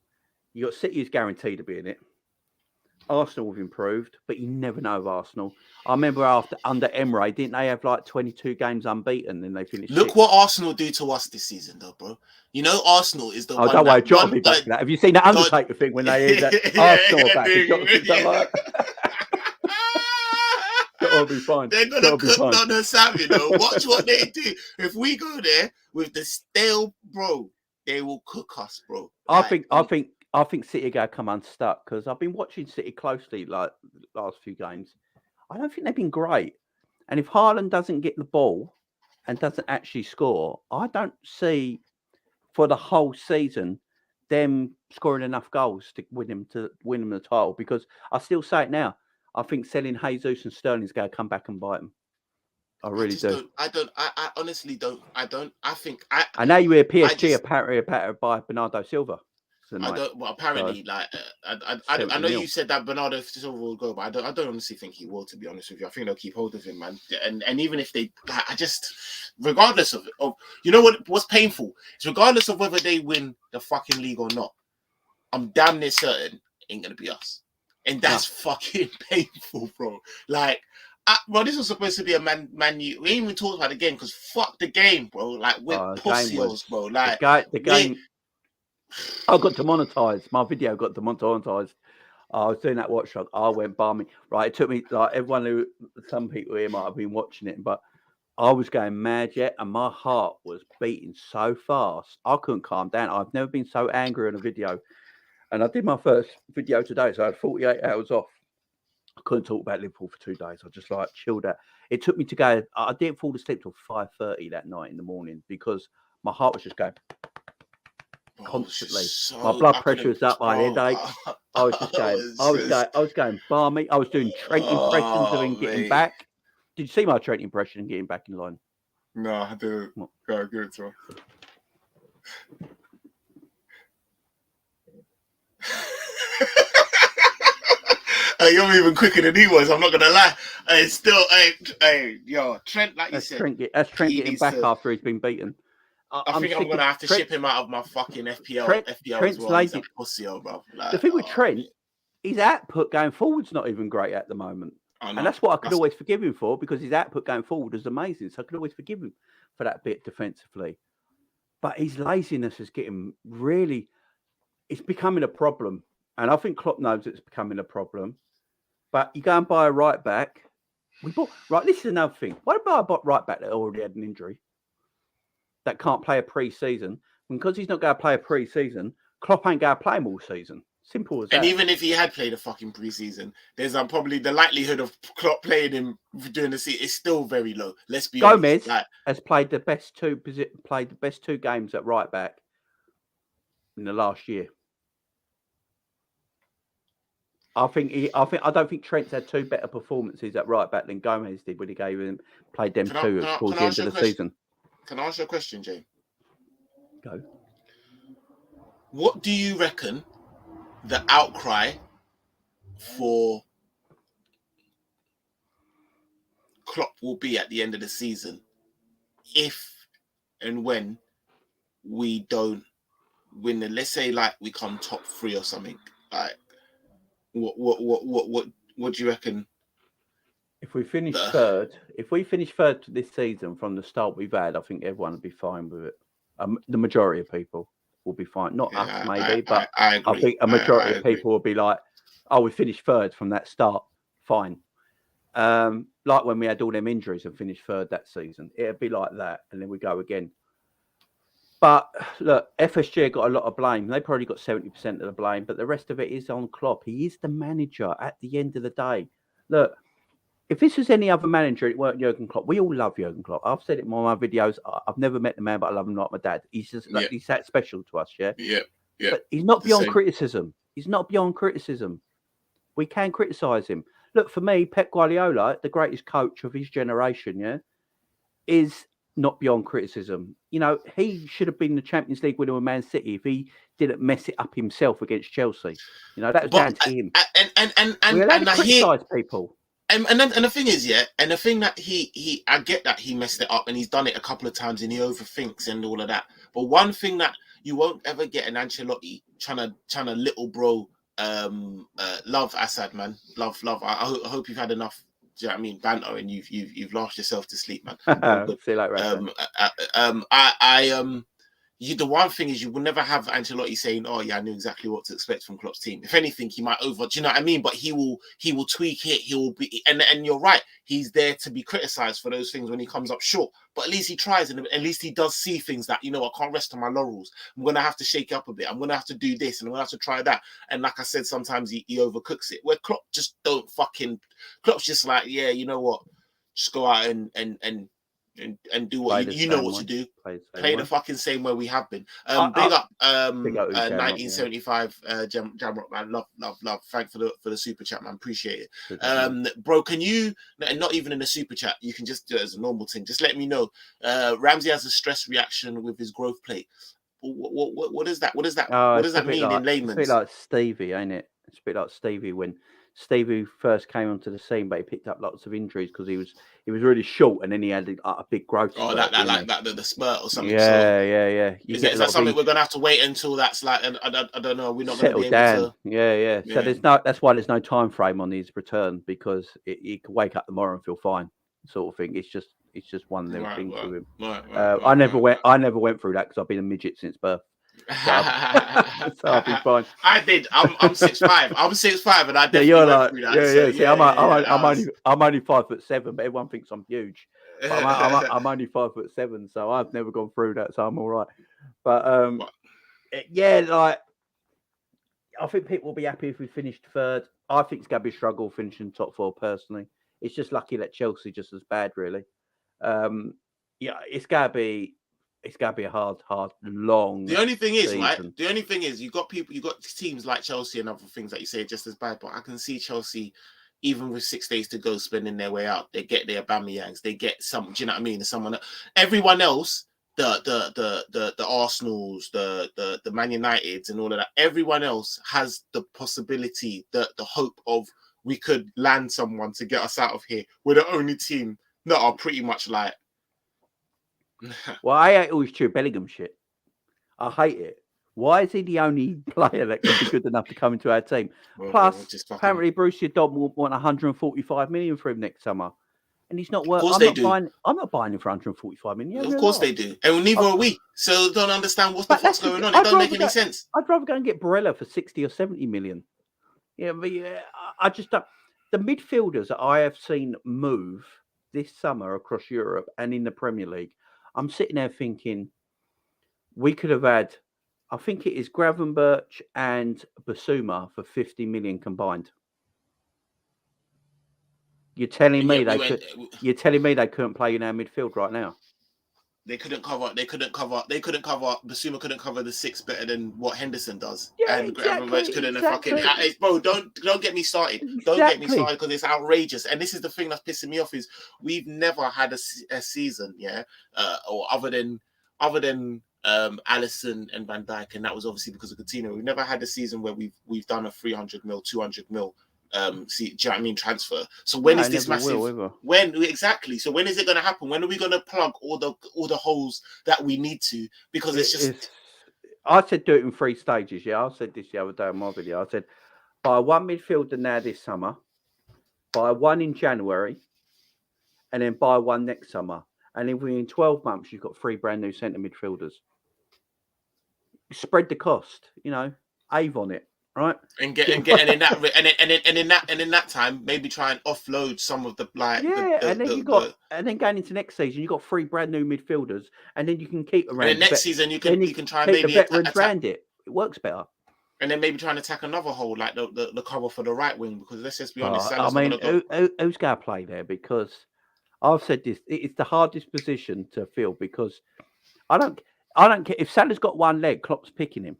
[SPEAKER 2] You got City who's guaranteed to be in it. Arsenal have improved, but you never know of Arsenal. I remember under Emre, didn't they have like 22 games unbeaten and they finished?
[SPEAKER 1] Look what Arsenal do to us this season, though, bro. You know Arsenal is the one.
[SPEAKER 2] Don't worry, John will be back for that. Have you seen that Undertaker thing when they that Arsenal back? That'll be fine.
[SPEAKER 1] They're gonna cook on us, you know. Watch what they do. If we go there with the stale, bro, they will cook us, bro.
[SPEAKER 2] I think City are going to come unstuck because I've been watching City closely like the last few games. I don't think they've been great. And if Haaland doesn't get the ball and doesn't actually score, I don't see for the whole season them scoring enough goals to win them the title. Because I still say it now. I think selling Jesus and Sterling is going to come back and bite them. I really do.
[SPEAKER 1] I honestly don't. I think
[SPEAKER 2] I know you hear PSG apparently about to buy Bernardo Silva.
[SPEAKER 1] I don't. Well, apparently, I know you said that Bernardo Silva will go, but I don't honestly think he will. To be honest with you, I think they'll keep hold of him, man. And even if they, regardless of you know what's painful is regardless of whether they win the fucking league or not, I'm damn near certain it ain't gonna be us, and that's fucking painful, bro. Like. Well, this was supposed to be a Man U. We ain't even talked about the game because fuck the game, bro. Like we're pussies, bro. Like
[SPEAKER 2] the game. I got demonetized. My video got demonetized. I was doing that watch shot. I went balmy. Right, it took me like some people here might have been watching it, but I was going mad yet, and my heart was beating so fast. I couldn't calm down. I've never been so angry on a video. And I did my first video today, so I had 48 hours off. I couldn't talk about Liverpool for 2 days. I just like chilled out. It took me to go. I didn't fall asleep till 5:30 that night in the morning because my heart was just going constantly. My blood pressure was up. I had headache. I was just going. I was going balmy. I was doing Trent impressions of him getting back. Did you see my Trent impression and getting back in line?
[SPEAKER 1] No, I didn't. Go give it to her. You're even quicker than he was. I'm not gonna lie. It's still, yo, Trent, like
[SPEAKER 2] that's
[SPEAKER 1] you said,
[SPEAKER 2] that's Trent getting back after he's been beaten.
[SPEAKER 1] I think I'm gonna have to ship him out of my fucking FPL
[SPEAKER 2] Trent's
[SPEAKER 1] as well.
[SPEAKER 2] lazy.
[SPEAKER 1] He's a pussy, bro. Like,
[SPEAKER 2] the thing with Trent, his output going forward's not even great at the moment. And that's what I could always forgive him for, because his output going forward was amazing. So I could always forgive him for that bit defensively. But his laziness is getting really, it's becoming a problem. And I think Klopp knows it's becoming a problem. But you go and buy a right back. This is another thing. Why did I buy a right back that already had an injury? That can't play a pre-season? Because he's not going to play a pre-season, Klopp ain't going to play him all season. Simple as that.
[SPEAKER 1] And even if he had played a fucking preseason, there's probably the likelihood of Klopp playing him during the season is still very low. Let's be honest.
[SPEAKER 2] Gomez has played the best two games at right back in the last year. I don't think Trent's had two better performances at right back than Gomez did when he played them two towards the end of the season.
[SPEAKER 1] Can I ask you a question, Jane?
[SPEAKER 2] Go.
[SPEAKER 1] What do you reckon the outcry for Klopp will be at the end of the season if and when we don't win the, let's say like we come top 3 or something? Like what do you reckon?
[SPEAKER 2] If we finish third this season from the start we've had, I think everyone will be fine with it. The majority of people will be fine. Not us, maybe, but I think a majority of people will be like, "Oh, we finished third from that start, fine." Like when we had all them injuries and finished third that season, it'd be like that, and then we go again. But look, FSG got a lot of blame. They probably got 70% of the blame, but the rest of it is on Klopp. He is the manager at the end of the day. Look, if this was any other manager, it weren't Jurgen Klopp. We all love Jurgen Klopp. I've said it in one of my videos. I've never met the man, but I love him like my dad. He's just he's that special to us, yeah?
[SPEAKER 1] Yeah.
[SPEAKER 2] But he's not beyond criticism. He's not beyond criticism. We can criticise him. Look, for me, Pep Guardiola, the greatest coach of his generation, yeah, is not beyond criticism. You know, he should have been the Champions League winner with Man City if he didn't mess it up himself against Chelsea. You know, that was down to him.
[SPEAKER 1] And
[SPEAKER 2] I criticise people.
[SPEAKER 1] And the thing is, and the thing that he I get that he messed it up and he's done it a couple of times and he overthinks and all of that. But one thing that you won't ever get an Ancelotti trying to little bro love Assad, man. Love. I hope you've had enough. Do you know what I mean? Banter and you've laughed yourself to sleep, man.
[SPEAKER 2] See you later.
[SPEAKER 1] The one thing is you will never have Ancelotti saying, "Oh yeah, I knew exactly what to expect from Klopp's team." If anything, he might do you know what I mean? But he will tweak it. He will be, and you're right. He's there to be criticised for those things when he comes up short. But at least he tries, and at least he does see things that, you know, I can't rest on my laurels. I'm gonna have to shake it up a bit. I'm gonna have to do this, and I'm gonna have to try that. And like I said, sometimes he overcooks it. Where Klopp just don't fucking. Klopp's just like, yeah, you know what? Just go out and do what you know what to do. Play the fucking same way we have been. Big up 1975 Jamrock, man. Love. Thanks for the super chat, man. Appreciate it. Bro, can you, and not even in the super chat, you can just do it as a normal thing. Just let me know. Ramsey has a stress reaction with his growth plate. What is that? What does that mean in layman's?
[SPEAKER 2] It's a bit like Stevie, ain't it? It's a bit like Stevie when Stevie first came onto the scene, but he picked up lots of injuries because he was really short, and then he had a big growth.
[SPEAKER 1] Oh,
[SPEAKER 2] spurt,
[SPEAKER 1] the spurt or something.
[SPEAKER 2] Yeah.
[SPEAKER 1] Is that something we're gonna have to wait until that's like? I don't know. We're not
[SPEAKER 2] settle
[SPEAKER 1] gonna be able
[SPEAKER 2] down.
[SPEAKER 1] to.
[SPEAKER 2] Yeah. So that's why there's no time frame on his return, because he could wake up tomorrow and feel fine, sort of thing. It's just one of them things with him. I never went through that because I've been a midget since birth. So I'll be fine.
[SPEAKER 1] I did. I'm 6'5". I'm 6'5", and I definitely
[SPEAKER 2] you're
[SPEAKER 1] went
[SPEAKER 2] like
[SPEAKER 1] through that.
[SPEAKER 2] Yeah. See, I'm only 5'7", but everyone thinks I'm huge. But I'm only 5'7", so I've never gone through that, so I'm all right. But yeah, like I think people will be happy if we finished third. I think it's going to be a struggle finishing top four. Personally, it's just lucky that Chelsea just as bad, really. Yeah, it's going to be a hard, long.
[SPEAKER 1] The only thing is,
[SPEAKER 2] season.
[SPEAKER 1] right? The only thing is, you got teams like Chelsea and other things that you say are just as bad. But I can see Chelsea, even with 6 days to go, spending their way out. They get their Aubameyangs. They get some. Do you know what I mean? Someone. Everyone else, the Arsenals, the Man Uniteds, and all of that. Everyone else has the possibility, the hope of we could land someone to get us out of here. We're the only team that are pretty much like.
[SPEAKER 2] Well, I hate all this Jude Bellingham shit. I hate it. Why is he the only player that can be good enough to come into our team? Plus, apparently, Borussia Dortmund want 145 million for him next summer, and he's not worth. I'm not buying him for 145 million.
[SPEAKER 1] Of course they do, and neither are we. So don't understand what's the fuck's going on. It don't make any sense.
[SPEAKER 2] I'd rather go and get Barella for 60 or 70 million. Yeah, but I just don't. The midfielders that I have seen move this summer across Europe and in the Premier League, I'm sitting there thinking we could have had, I think it is Gravenberch and Basuma for 50 million combined. You're telling me you're telling me they couldn't play in our midfield right now?
[SPEAKER 1] They couldn't cover. Basuma couldn't cover the 6 better than what Henderson does,
[SPEAKER 2] yeah,
[SPEAKER 1] and Gravenberch couldn't. Fucking bro, don't get me started. Don't get me started because it's outrageous. And this is the thing that's pissing me off is we've never had a season, or other than Alisson and Van Dijk, and that was obviously because of Coutinho. We've never had a season where we've done a 300 mil, 200 mil. Do you know what I mean? Transfer. So when is this massive? When exactly? So when is it going to happen? When are we going to plug all the holes that we need to? Because it's just.
[SPEAKER 2] I said do it in 3 stages. Yeah, I said this the other day on my video. I said buy 1 midfielder now this summer, buy 1 in January, and then buy 1 next summer. And then within 12 months, you've got 3 brand new centre midfielders. Spread the cost. Avon it. Right,
[SPEAKER 1] and in that time, maybe try and offload some of the
[SPEAKER 2] and then going into next season, you got 3 brand new midfielders, and then you can keep around.
[SPEAKER 1] And then next season, you can try and maybe
[SPEAKER 2] the veterans around it. It works better.
[SPEAKER 1] And then maybe try and attack another hole like the cover for the right wing, because let's just be honest.
[SPEAKER 2] I mean, who's going to play there? Because I've said this, it's the hardest position to fill because I don't care if Salah's got 1 leg, Klopp's picking him.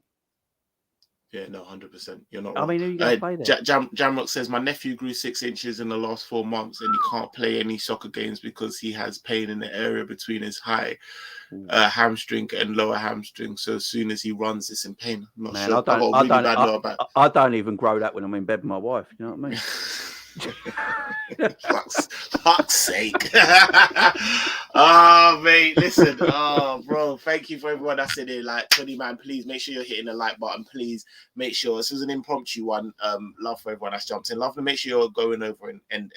[SPEAKER 1] Yeah, no, 100%. You're not wrong.
[SPEAKER 2] I mean, who you going to play there?
[SPEAKER 1] Jamrock says, my nephew grew 6 inches in the last 4 months and he can't play any soccer games because he has pain in the area between his high hamstring and lower hamstring. So as soon as he runs, it's in pain. I'm not sure.
[SPEAKER 2] I don't even grow that when I'm in bed with my wife. You know what I mean?
[SPEAKER 1] Fuck's sake. Oh mate, listen. Oh bro, thank you for everyone that's in here. Like 20 man, please make sure you're hitting the like button. Please make sure this was an impromptu one. Love for everyone that's jumped in. Love to make sure you're going over and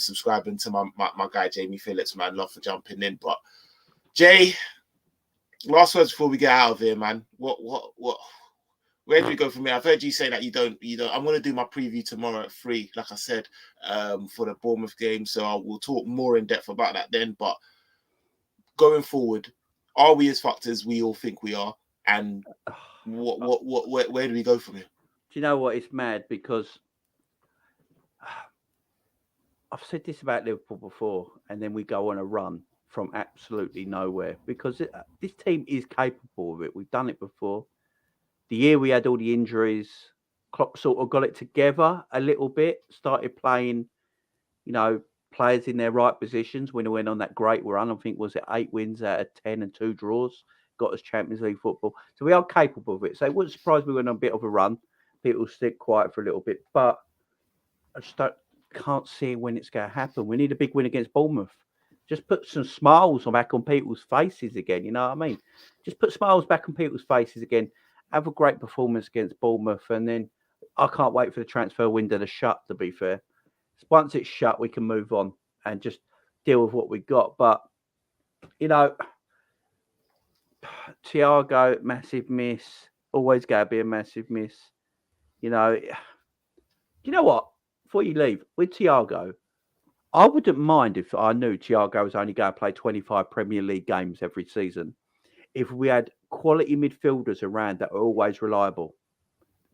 [SPEAKER 1] subscribing to my guy Jamie Phillips, man. Love for jumping in. But Jay, last words before we get out of here, man. What where do we go from here? I've heard you say that you don't. I'm going to do my preview tomorrow at 3, like I said, for the Bournemouth game. So we'll talk more in depth about that then. But going forward, are we as fucked as we all think we are? And where do we go from here?
[SPEAKER 2] Do you know what? It's mad because I've said this about Liverpool before, and then we go on a run from absolutely nowhere because this team is capable of it. We've done it before. The year we had all the injuries, Klopp sort of got it together a little bit, started playing, players in their right positions when we went on that great run. I think, was it 8 wins out of 10 and 2 draws, got us Champions League football. So we are capable of it. So it wouldn't surprise me we went on a bit of a run. People stick quiet for a little bit, but I just can't see when it's going to happen. We need a big win against Bournemouth. Just put some smiles back on people's faces again. You know what I mean? Just put smiles back on people's faces again. Have a great performance against Bournemouth, and then I can't wait for the transfer window to shut, to be fair. Once it's shut, we can move on and just deal with what we got. But, Thiago, massive miss. Always going to be a massive miss. You know what? Before you leave, with Thiago, I wouldn't mind if I knew Thiago was only going to play 25 Premier League games every season. If we had quality midfielders around that are always reliable,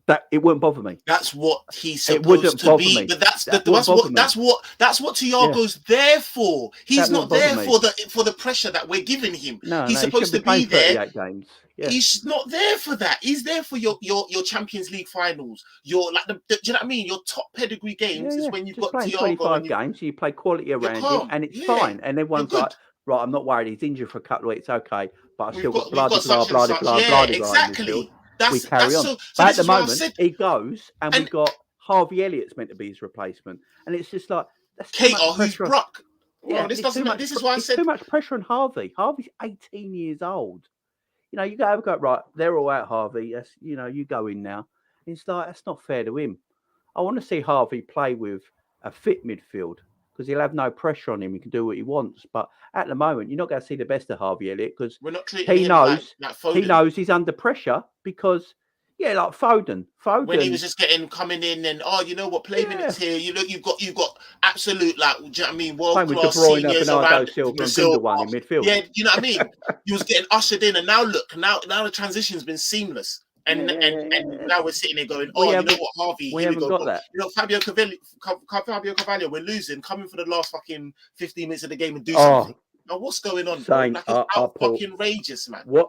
[SPEAKER 2] that it wouldn't bother me.
[SPEAKER 1] That's what he's
[SPEAKER 2] It wouldn't
[SPEAKER 1] supposed to
[SPEAKER 2] bother
[SPEAKER 1] be,
[SPEAKER 2] me.
[SPEAKER 1] but that's
[SPEAKER 2] That wouldn't bother me.
[SPEAKER 1] that's what
[SPEAKER 2] Yeah.
[SPEAKER 1] Thiago's there for. He's
[SPEAKER 2] That
[SPEAKER 1] not
[SPEAKER 2] wouldn't
[SPEAKER 1] there
[SPEAKER 2] bother me.
[SPEAKER 1] for the pressure that we're giving him.
[SPEAKER 2] No,
[SPEAKER 1] He's
[SPEAKER 2] he
[SPEAKER 1] supposed
[SPEAKER 2] should
[SPEAKER 1] to be
[SPEAKER 2] playing
[SPEAKER 1] there.
[SPEAKER 2] 38 games. Yeah.
[SPEAKER 1] He's not there for that. He's there for your Champions League finals. Your like do you know what I mean? Your top pedigree games is when you've
[SPEAKER 2] Just
[SPEAKER 1] got
[SPEAKER 2] playing
[SPEAKER 1] Thiago
[SPEAKER 2] 25
[SPEAKER 1] and
[SPEAKER 2] games, you play quality around
[SPEAKER 1] calm.
[SPEAKER 2] him, and it's
[SPEAKER 1] Yeah.
[SPEAKER 2] fine. And everyone's
[SPEAKER 1] You're
[SPEAKER 2] like,
[SPEAKER 1] good.
[SPEAKER 2] right, I'm not worried. He's injured for a couple of weeks. Okay, but I've still got
[SPEAKER 1] We've got
[SPEAKER 2] bloody
[SPEAKER 1] such
[SPEAKER 2] blah,
[SPEAKER 1] and
[SPEAKER 2] bloody
[SPEAKER 1] such.
[SPEAKER 2] blah,
[SPEAKER 1] Yeah,
[SPEAKER 2] bloody blah in midfield.
[SPEAKER 1] exactly.
[SPEAKER 2] We carry on.
[SPEAKER 1] So
[SPEAKER 2] But at
[SPEAKER 1] this
[SPEAKER 2] the
[SPEAKER 1] is why I
[SPEAKER 2] moment,
[SPEAKER 1] said,
[SPEAKER 2] he goes, and
[SPEAKER 1] and
[SPEAKER 2] we've got Harvey Elliott's meant to be his replacement, and it's just like that's too
[SPEAKER 1] Kate
[SPEAKER 2] much
[SPEAKER 1] or who's
[SPEAKER 2] pressure.
[SPEAKER 1] Brock. Well,
[SPEAKER 2] Yeah,
[SPEAKER 1] this
[SPEAKER 2] it's
[SPEAKER 1] doesn't.
[SPEAKER 2] too much.
[SPEAKER 1] This is why I
[SPEAKER 2] It's
[SPEAKER 1] said
[SPEAKER 2] too much pressure on Harvey. Harvey's 18 years old. You know, you go right. They're all out, Harvey. That's you go in now. It's like that's not fair to him. I want to see Harvey play with a fit midfield because he'll have no pressure on him. He can do what he wants. But at the moment, you're not going to see the best of Harvey Elliott because
[SPEAKER 1] we're not treating
[SPEAKER 2] he
[SPEAKER 1] him
[SPEAKER 2] knows
[SPEAKER 1] like Foden.
[SPEAKER 2] He knows he's under pressure because like Foden.
[SPEAKER 1] When he was just coming in and you know what, play minutes here. You know, you've got absolute like, do you know what I mean, world class seniors around
[SPEAKER 2] Silva in midfield.
[SPEAKER 1] Yeah, you know what I mean. He was getting ushered in, and now look, now the transition's been seamless. And now we're sitting there going, you know what, Harvey,
[SPEAKER 2] we
[SPEAKER 1] here
[SPEAKER 2] haven't
[SPEAKER 1] we go.
[SPEAKER 2] got that.
[SPEAKER 1] You know, Fabio Carvalho, we're losing, coming for the last fucking 15 minutes of the game and do something. Now, what's going on, bro? Like, it's fucking outrageous, man.
[SPEAKER 2] What?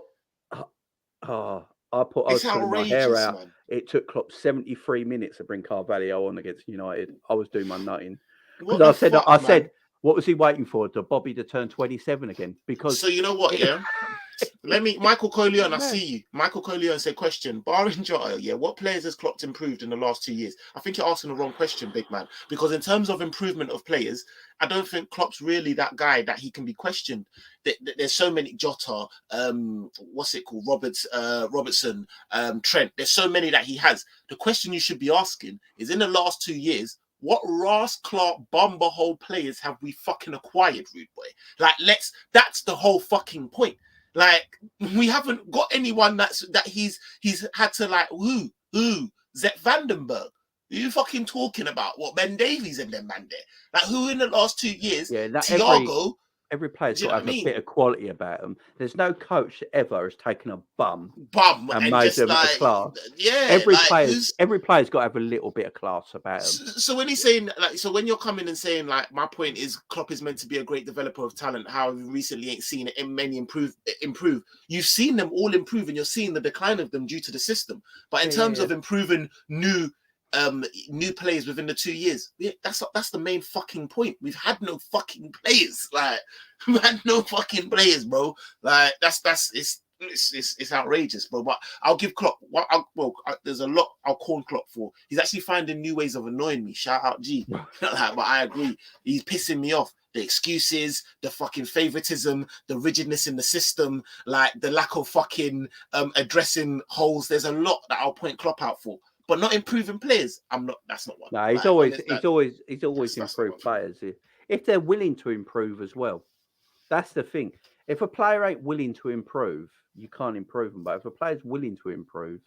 [SPEAKER 2] I was pulling my hair out.
[SPEAKER 1] Man.
[SPEAKER 2] It took Klopp 73 minutes to bring Carvalho on against United. I was doing my nutting. Because I said, what was he waiting for? Bobby to turn 27 again? Because
[SPEAKER 1] so you know what, yeah? Michael Coleon, I see you. Michael Coleon said, question, barring Jota, what players has Klopp improved in the last 2 years? I think you're asking the wrong question, big man. Because in terms of improvement of players, I don't think Klopp's really that guy that he can be questioned. There's so many Jota, what's it called? Robertson, Trent. There's so many that he has. The question you should be asking is in the last 2 years, what Ross Clark Bumberhole players have we fucking acquired, rude boy? Like, that's the whole fucking point. Like, we haven't got anyone that he's had to like who Zep Vandenberg. Who you fucking talking about? What, Ben Davies and them man there? Like, who in the last 2 years? Thiago.
[SPEAKER 2] Every player's got to have a bit of quality about them. There's no coach ever has taken a bum and made them a class.
[SPEAKER 1] Yeah,
[SPEAKER 2] every player's got to have a little bit of class about them.
[SPEAKER 1] So when he's saying when you're coming and saying like, my point is Klopp is meant to be a great developer of talent. How we recently ain't seen it in many improve. You've seen them all improve, and you're seeing the decline of them due to the system. But in terms of improving new players within the 2 years, that's the main fucking point. We've had no fucking players. Like, we had no fucking players, bro. Like, it's outrageous, bro. But I'll give Klopp. There's a lot I'll call Klopp for. He's actually finding new ways of annoying me. Shout out G. But I agree. He's pissing me off. The excuses, the fucking favoritism, the rigidness in the system, like the lack of fucking addressing holes. There's a lot that I'll point Klopp out for. But not improving players. That's not one.
[SPEAKER 2] No, he's always improved players if they're willing to improve as well. That's the thing. If a player ain't willing to improve, you can't improve them. But if a player's willing to improve,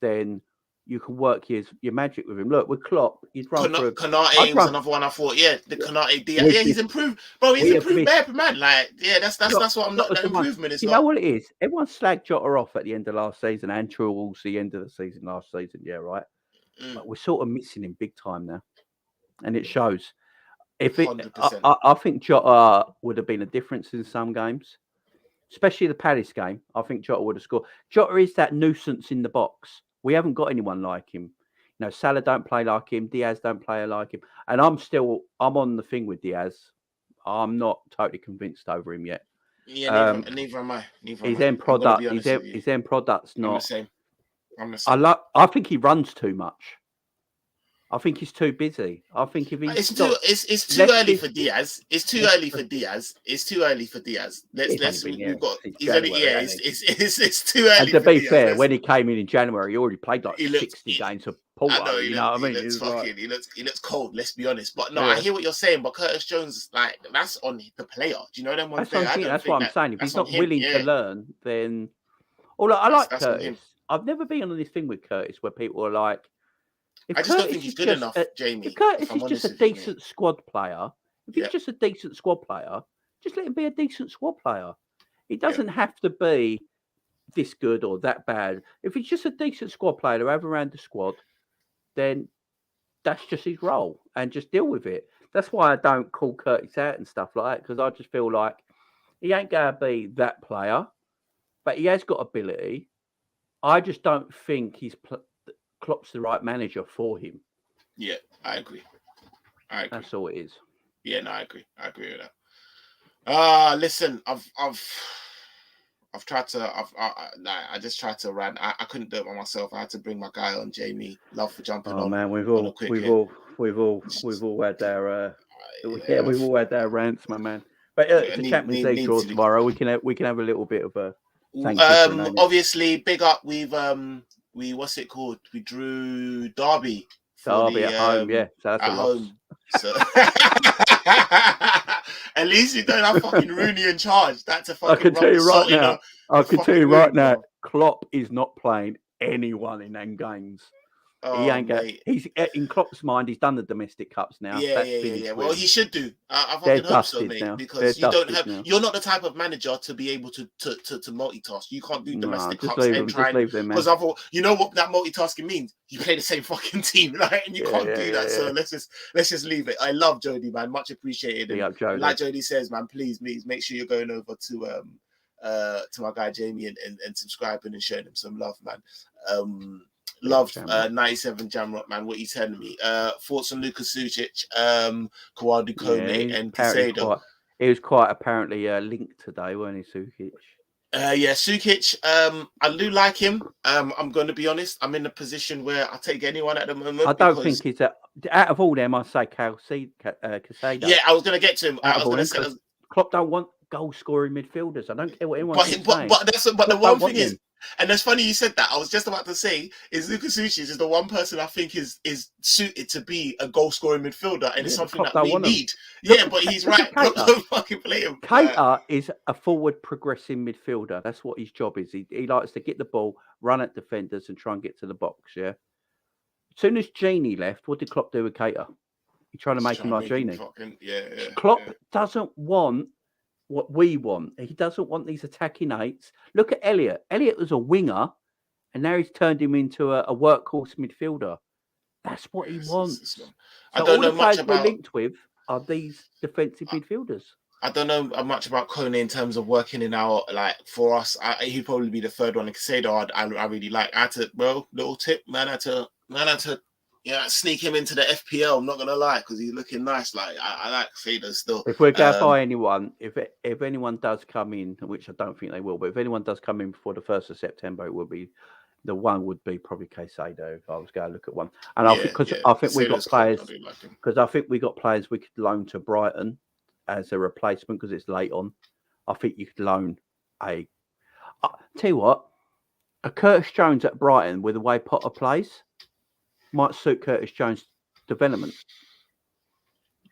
[SPEAKER 2] then you can work your magic with him. Look, with Klopp, he's run through.
[SPEAKER 1] Konate was another one I thought. Yeah, the Konate. He's improved, bro. He's improved better, man. Like, that's what I'm not. That improvement is.
[SPEAKER 2] You know what it is? Everyone slagged Jota off at the end of last season and towards the end of the season last season. Yeah, right. But we're sort of missing him big time now, and it shows. I think Jota would have been a difference in some games, especially the Palace game. I think Jota would have scored. Jota is that nuisance in the box. We haven't got anyone like him. You know, Salah don't play like him. Diaz don't play like him. And I'm on the thing with Diaz. I'm not totally convinced over him yet.
[SPEAKER 1] Yeah, neither am I.
[SPEAKER 2] His end product. His end product's not.
[SPEAKER 1] I'm the same.
[SPEAKER 2] I think he runs too much. I think he's too busy. I think if
[SPEAKER 1] it's too early for Diaz. It's too early for Diaz. It's too early for Diaz. It's too early.
[SPEAKER 2] And to be fair, when he came in January, he already played like 60 games of Porto.
[SPEAKER 1] I know,
[SPEAKER 2] you know what I mean?
[SPEAKER 1] He looks cold. Let's be honest. But no, I hear what you're saying. But Curtis Jones, like, that's on the player. Do you know them ones?
[SPEAKER 2] That's what I'm saying. If he's not willing to learn, then. Although I like Curtis. I've never been on this thing with Curtis where people are like.
[SPEAKER 1] I just don't think he's good enough, Jamie.
[SPEAKER 2] If Curtis is just a decent squad player, If he's just a decent squad player, just let him be a decent squad player. It doesn't have to be this good or that bad. If he's just a decent squad player to have around the squad, then that's just his role and just deal with it. That's why I don't call Curtis out and stuff like that, because I just feel like he ain't going to be that player, but he has got ability. I just don't think Klopp's the right manager for him.
[SPEAKER 1] Yeah, I agree.
[SPEAKER 2] That's all it is.
[SPEAKER 1] Yeah, no, I agree. I agree with that. Listen, I've tried to. I just tried to rant. I couldn't do it by myself. I had to bring my guy on, Jamie. Love for jumping on.
[SPEAKER 2] Oh man, we've all had our we've all had our rants, my man. But the Champions League draw tomorrow. We can have a little bit of a.
[SPEAKER 1] Obviously, big up. We what's it called? We drew Derby.
[SPEAKER 2] Derby at home, yeah. So that's
[SPEAKER 1] at
[SPEAKER 2] a loss.
[SPEAKER 1] Home. So at least you don't have fucking Rooney in charge. That's a fucking.
[SPEAKER 2] I can tell you right now. Klopp is not playing anyone in them games.
[SPEAKER 1] Oh,
[SPEAKER 2] he ain't got. He's in Klopp's mind. He's done the domestic cups now.
[SPEAKER 1] Yeah. Well, he should do. I fucking hope so, mate.
[SPEAKER 2] Now.
[SPEAKER 1] Because you don't have. Now. You're not the type of manager to be able to multitask. You can't do domestic cups and try. Because you know what that multitasking means. You play the same fucking team, right? And you can't do that. So let's just leave it. I love Jody, man. Much appreciated. And like Jody says, man, please make sure you're going over to my guy Jamie and subscribing and showing him some love, man. Love 97 Jamrock, man. What you telling me? Thoughts on Lucas Sucic, Kawadu Kone, and Casado.
[SPEAKER 2] He was quite apparently linked today, weren't he, Sucic?
[SPEAKER 1] Sucic. I do like him. I'm going to be honest. I'm in a position where I take anyone at the moment.
[SPEAKER 2] I don't think he's out of all them. I say Casado.
[SPEAKER 1] Yeah, I was going to get to him. I was going to say
[SPEAKER 2] Klopp don't want goal scoring midfielders. I don't care what anyone says. But
[SPEAKER 1] the one thing is. And it's funny you said that. I was just about to say, Lucas Sucic is the one person I think is suited to be a goal-scoring midfielder, and it's something that we need. But he's right. Don't fucking play him.
[SPEAKER 2] Keita is a forward progressing midfielder. That's what his job is. He likes to get the ball, run at defenders, and try and get to the box, yeah? As soon as Genie left, what did Klopp do with Keita? He tried to make him like Genie. Klopp doesn't want what we want. He doesn't want these attacking eights. Look at Elliot. Elliot was a winger, and now he's turned him into a workhorse midfielder. That's what he wants. So I don't know much about. We're linked with are these defensive midfielders.
[SPEAKER 1] I don't know much about Kone in terms of working in our for us. He'd probably be the third one. And Casado, I really like. I had to little tip, man. I had to. Yeah, sneak him into the FPL. I'm not gonna lie, because he's looking nice. Like I like Feder still.
[SPEAKER 2] If we're going to buy anyone, if anyone does come in, which I don't think they will, but if anyone does come in before the 1st of September, it would be would be probably Casado. If I was going to look at one, and I think we got players I think we got players we could loan to Brighton as a replacement because it's late on. I think you could loan tell you what, a Curtis Jones at Brighton with the way Potter plays might suit Curtis Jones' development.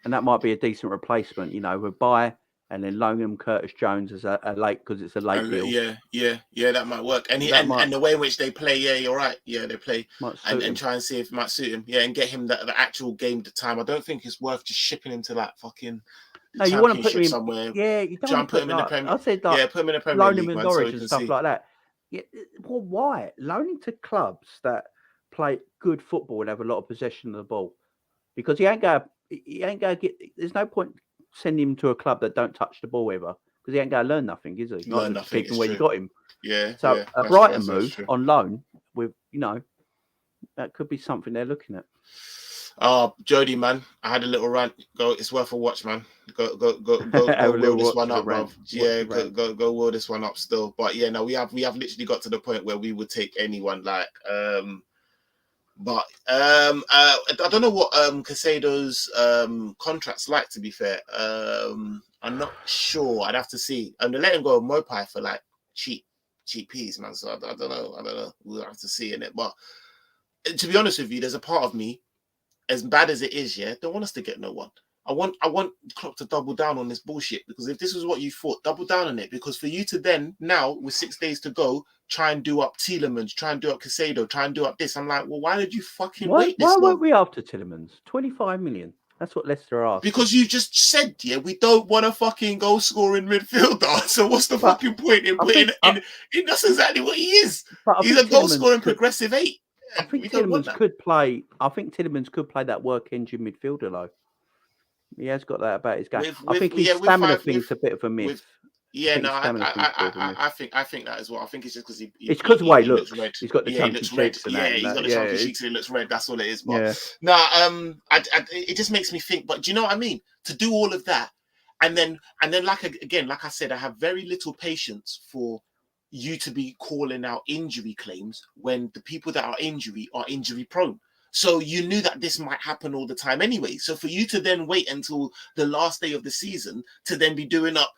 [SPEAKER 2] And that might be a decent replacement, we'll buy and then loan him Curtis Jones as a late, because it's a late deal.
[SPEAKER 1] Yeah, that might work. And and the way in which they play, you're right. Yeah, they play and try and see if it might suit him. Yeah, and get him the actual game time. I don't think it's worth just shipping him to that fucking
[SPEAKER 2] you want to put him
[SPEAKER 1] somewhere.
[SPEAKER 2] Yeah, you don't want to put him in the Premier. I said
[SPEAKER 1] put him in the Premier
[SPEAKER 2] League. Loan him in Norwich and stuff like that. Yeah, well, why? Loaning to clubs that play good football and have a lot of possession of the ball, because he ain't going to get. There's no point sending him to a club that don't touch the ball ever, because he ain't going to learn nothing, is he?
[SPEAKER 1] Learn nothing.
[SPEAKER 2] Keep him where you got him.
[SPEAKER 1] Yeah.
[SPEAKER 2] So a Brighton move on loan with that could be something they're looking at.
[SPEAKER 1] Jody, man, I had a little rant. It's worth a watch, man. Go wheel this one up, bro. Yeah, go wheel this one up still. But yeah, no, we have literally got to the point where we would take anyone. But I don't know what Casado's contract's like. To be fair, I'm not sure. I'd have to see. And they let him go Mopai for cheap peas, man. So I don't know. We'll have to see in it. But to be honest with you, there's a part of me, as bad as it is, don't want us to get no one. I want Klopp to double down on this bullshit, because if this is what you thought, double down on it. Because for you to then, now with 6 days to go, try and do up Tielemans, try and do up Casado, try and do up this, I'm like, well, why did you fucking wait this long?
[SPEAKER 2] Why weren't we after Tielemans? 25 million. That's what Leicester are.
[SPEAKER 1] Because you just said, yeah, we don't want a fucking goal scoring midfielder. So what's the fucking point in putting in? That's exactly what he is. He's a goal scoring progressive 8.
[SPEAKER 2] I think Tielemans could play. I think Tielemans could play that work engine midfielder though. He has got that about his game. I think his stamina thing's a bit of a myth.
[SPEAKER 1] I think that as well. I think it's just because
[SPEAKER 2] it's because the way he looks.
[SPEAKER 1] Red.
[SPEAKER 2] He's got the chunky cheeks.
[SPEAKER 1] He's got the chunky cheeks and he looks red. That's all it is. But it just makes me think. But do you know what I mean? To do all of that, and then like I said, I have very little patience for you to be calling out injury claims when the people that are injury prone. So you knew that this might happen all the time anyway. So for you to then wait until the last day of the season to then be doing up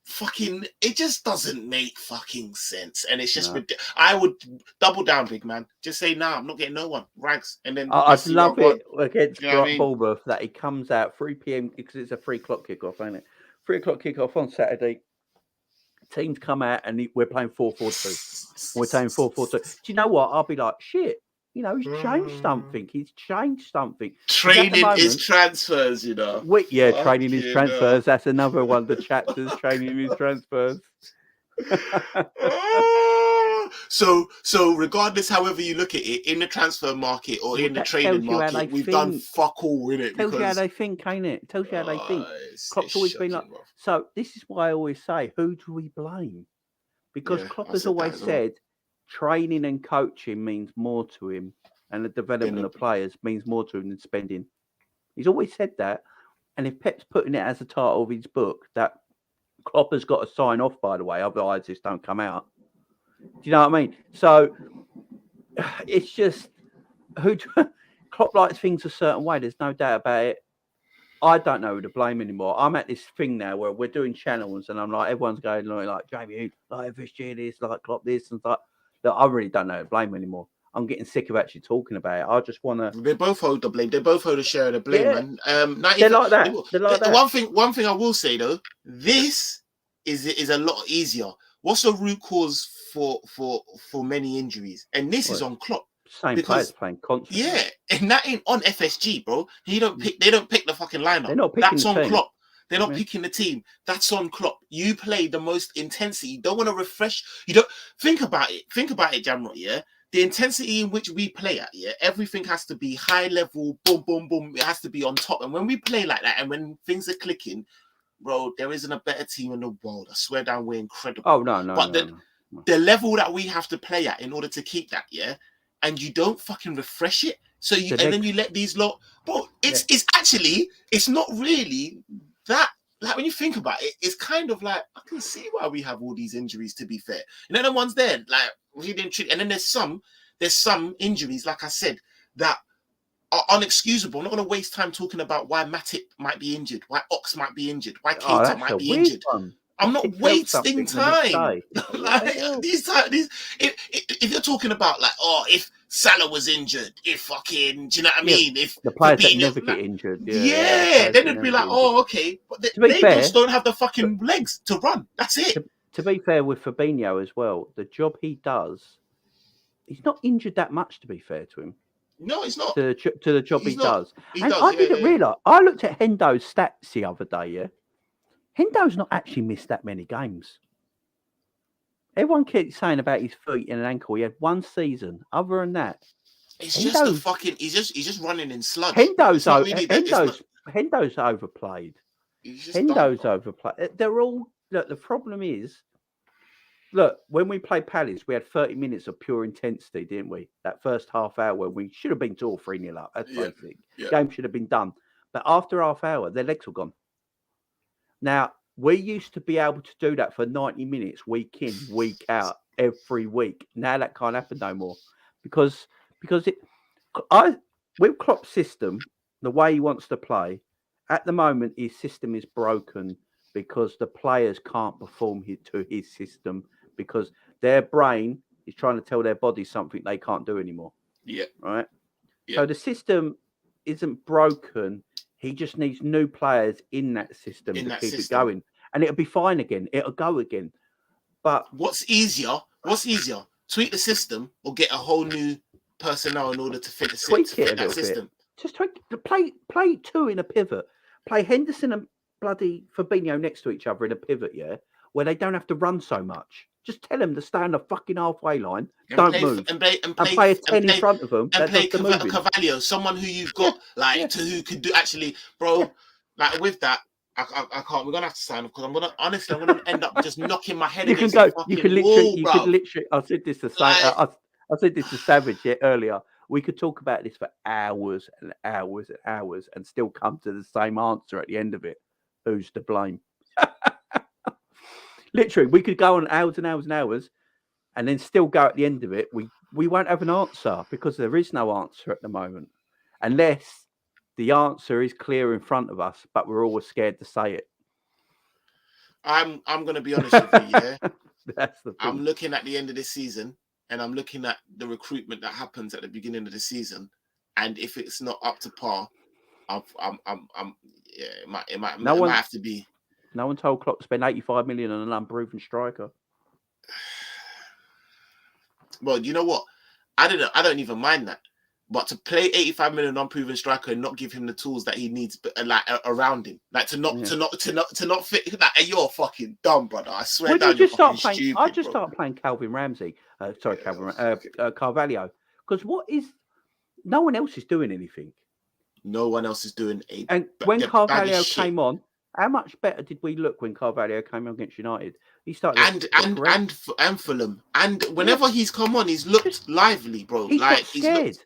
[SPEAKER 1] fucking, it just doesn't make fucking sense. And it's just I would double down, big man. Just say, nah, I'm not getting no one. Rags. And then
[SPEAKER 2] I'd love it against Bournemouth that he comes out 3 p.m. because it's a 3 o'clock kickoff, ain't it? 3 o'clock kickoff on Saturday. Teams come out and we're playing 4-4-2. We're playing 4-4-2. Do you know what? I'll be like, shit. You know, he's changed something.
[SPEAKER 1] Training is transfers, you know.
[SPEAKER 2] Training is transfers. That's another one of the chapters. Training is transfers.
[SPEAKER 1] So regardless, however you look at it, in the transfer market or in the training market, we've done fuck all in it.
[SPEAKER 2] Tells you how they think, ain't it? Tells you how they think. Klopp's always been like. So this is why I always say, who do we blame? Because Klopp has always said, training and coaching means more to him, and the development of players means more to him than spending. He's always said that. And if Pep's putting it as a title of his book, that Klopp has got to sign off, by the way, otherwise this don't come out. Do you know what I mean? So it's just Klopp likes things a certain way. There's no doubt about it. I don't know who to blame anymore. I'm at this thing now where we're doing channels, and I'm like, everyone's going like Jamie, like FSG this, like Klopp this, and like. I really don't know who to blame anymore. I'm getting sick of actually talking about it. I just want to.
[SPEAKER 1] They both hold the blame. They both hold a share of the blame, man.
[SPEAKER 2] They're like that. They're like that.
[SPEAKER 1] One thing I will say though, this is a lot easier. What's the root cause for many injuries? And this is on Klopp.
[SPEAKER 2] Same players playing constantly.
[SPEAKER 1] Yeah, and that ain't on FSG, bro. They don't pick the fucking lineup.
[SPEAKER 2] They're not picking
[SPEAKER 1] That's
[SPEAKER 2] the
[SPEAKER 1] on
[SPEAKER 2] team.
[SPEAKER 1] Klopp. They're not picking the team. That's on Klopp. You play the most intensity. You don't want to refresh. You don't think about it. Think about it, Jamrot. Yeah, the intensity in which we play at. Yeah, everything has to be high level. Boom, boom, boom. It has to be on top. And when we play like that, and when things are clicking, bro, there isn't a better team in the world. I swear down, we're incredible.
[SPEAKER 2] Oh no.
[SPEAKER 1] But the level that we have to play at in order to keep that, and you don't fucking refresh it. So then you let these lot. Bro, it's not really. That, like, when you think about it, it's kind of like, I can see why we have all these injuries, to be fair. You know, the ones there, like, we didn't treat, and then there's some injuries, like I said, that are unexcusable. I'm not going to waste time talking about why Matip might be injured, why Ox might be injured, why Keita might be injured. I'm not wasting time. Like, these, if you're talking about, like, if Salah was injured, if fucking, do you know what I mean? If
[SPEAKER 2] the players that never get injured,
[SPEAKER 1] then it'd be like, okay, but they just don't have the fucking legs to run. That's it.
[SPEAKER 2] To be fair with Fabinho as well, the job he does, he's not injured that much. To be fair to him,
[SPEAKER 1] no, he's not.
[SPEAKER 2] To the job he does. I didn't realise. I looked at Hendo's stats the other day. Yeah, Hendo's not actually missed that many games. Everyone keeps saying about his feet and an ankle. He had one season. Other than that,
[SPEAKER 1] it's just a fucking. He's just running in sludge.
[SPEAKER 2] Hendo's overplayed. Hendo's overplayed. They're all. Look, the problem is, look, when we played Palace, we had 30 minutes of pure intensity, didn't we? That first half hour, we should have been 2 or 3-0 up. That's basic. Game should have been done. But after half hour, their legs were gone. Now, we used to be able to do that for 90 minutes, week in, week out, every week. Now that can't happen no more. Because with Klopp's system, the way he wants to play, at the moment, his system is broken because the players can't perform to his system because their brain is trying to tell their body something they can't do anymore.
[SPEAKER 1] Yeah.
[SPEAKER 2] Right? Yeah. So the system isn't broken. He just needs new players in that system to keep it going. And it'll be fine again. It'll go again. But
[SPEAKER 1] what's easier? Tweak the system or get a whole new personnel in order to fit the
[SPEAKER 2] that system? Just play two in a pivot. Play Henderson and bloody Fabinho next to each other in a pivot, yeah, where they don't have to run so much. Just tell them to stay on the fucking halfway line, don't move, and play a 10 in front of them.
[SPEAKER 1] And play Carvalho, someone who you've got who could do actually, bro. Like with that, I can't. We're gonna have to sign because I'm gonna end up just knocking my head against the fucking wall, bro.
[SPEAKER 2] You could literally. I said this to I said this to Savage earlier. We could talk about this for hours and hours and hours and still come to the same answer at the end of it. Who's to blame? Literally, we could go on hours and hours and hours and then still go at the end of it. We won't have an answer because there is no answer at the moment. Unless the answer is clear in front of us, but we're always scared to say it.
[SPEAKER 1] I'm going to be honest with you, yeah?
[SPEAKER 2] That's the thing.
[SPEAKER 1] I'm looking at the end of this season and I'm looking at the recruitment that happens at the beginning of the season. And if it's not up to par, it might have to be.
[SPEAKER 2] No one told Klopp to spend 85 million on an unproven striker.
[SPEAKER 1] Well, you know what? I don't even mind that. But to play 85 million unproven striker and not give him the tools that he needs, around him, to not fit that, you're fucking dumb, brother. I swear.
[SPEAKER 2] When you just start playing, I just start playing Calvin Ramsey. Carvalho, because no one else is doing anything.
[SPEAKER 1] No one else is doing
[SPEAKER 2] when Carvalho came on, how much better did we look when Carvalho came on against United? He started
[SPEAKER 1] and Fulham, and whenever he's come on, he's looked lively, bro.
[SPEAKER 2] He's not scared.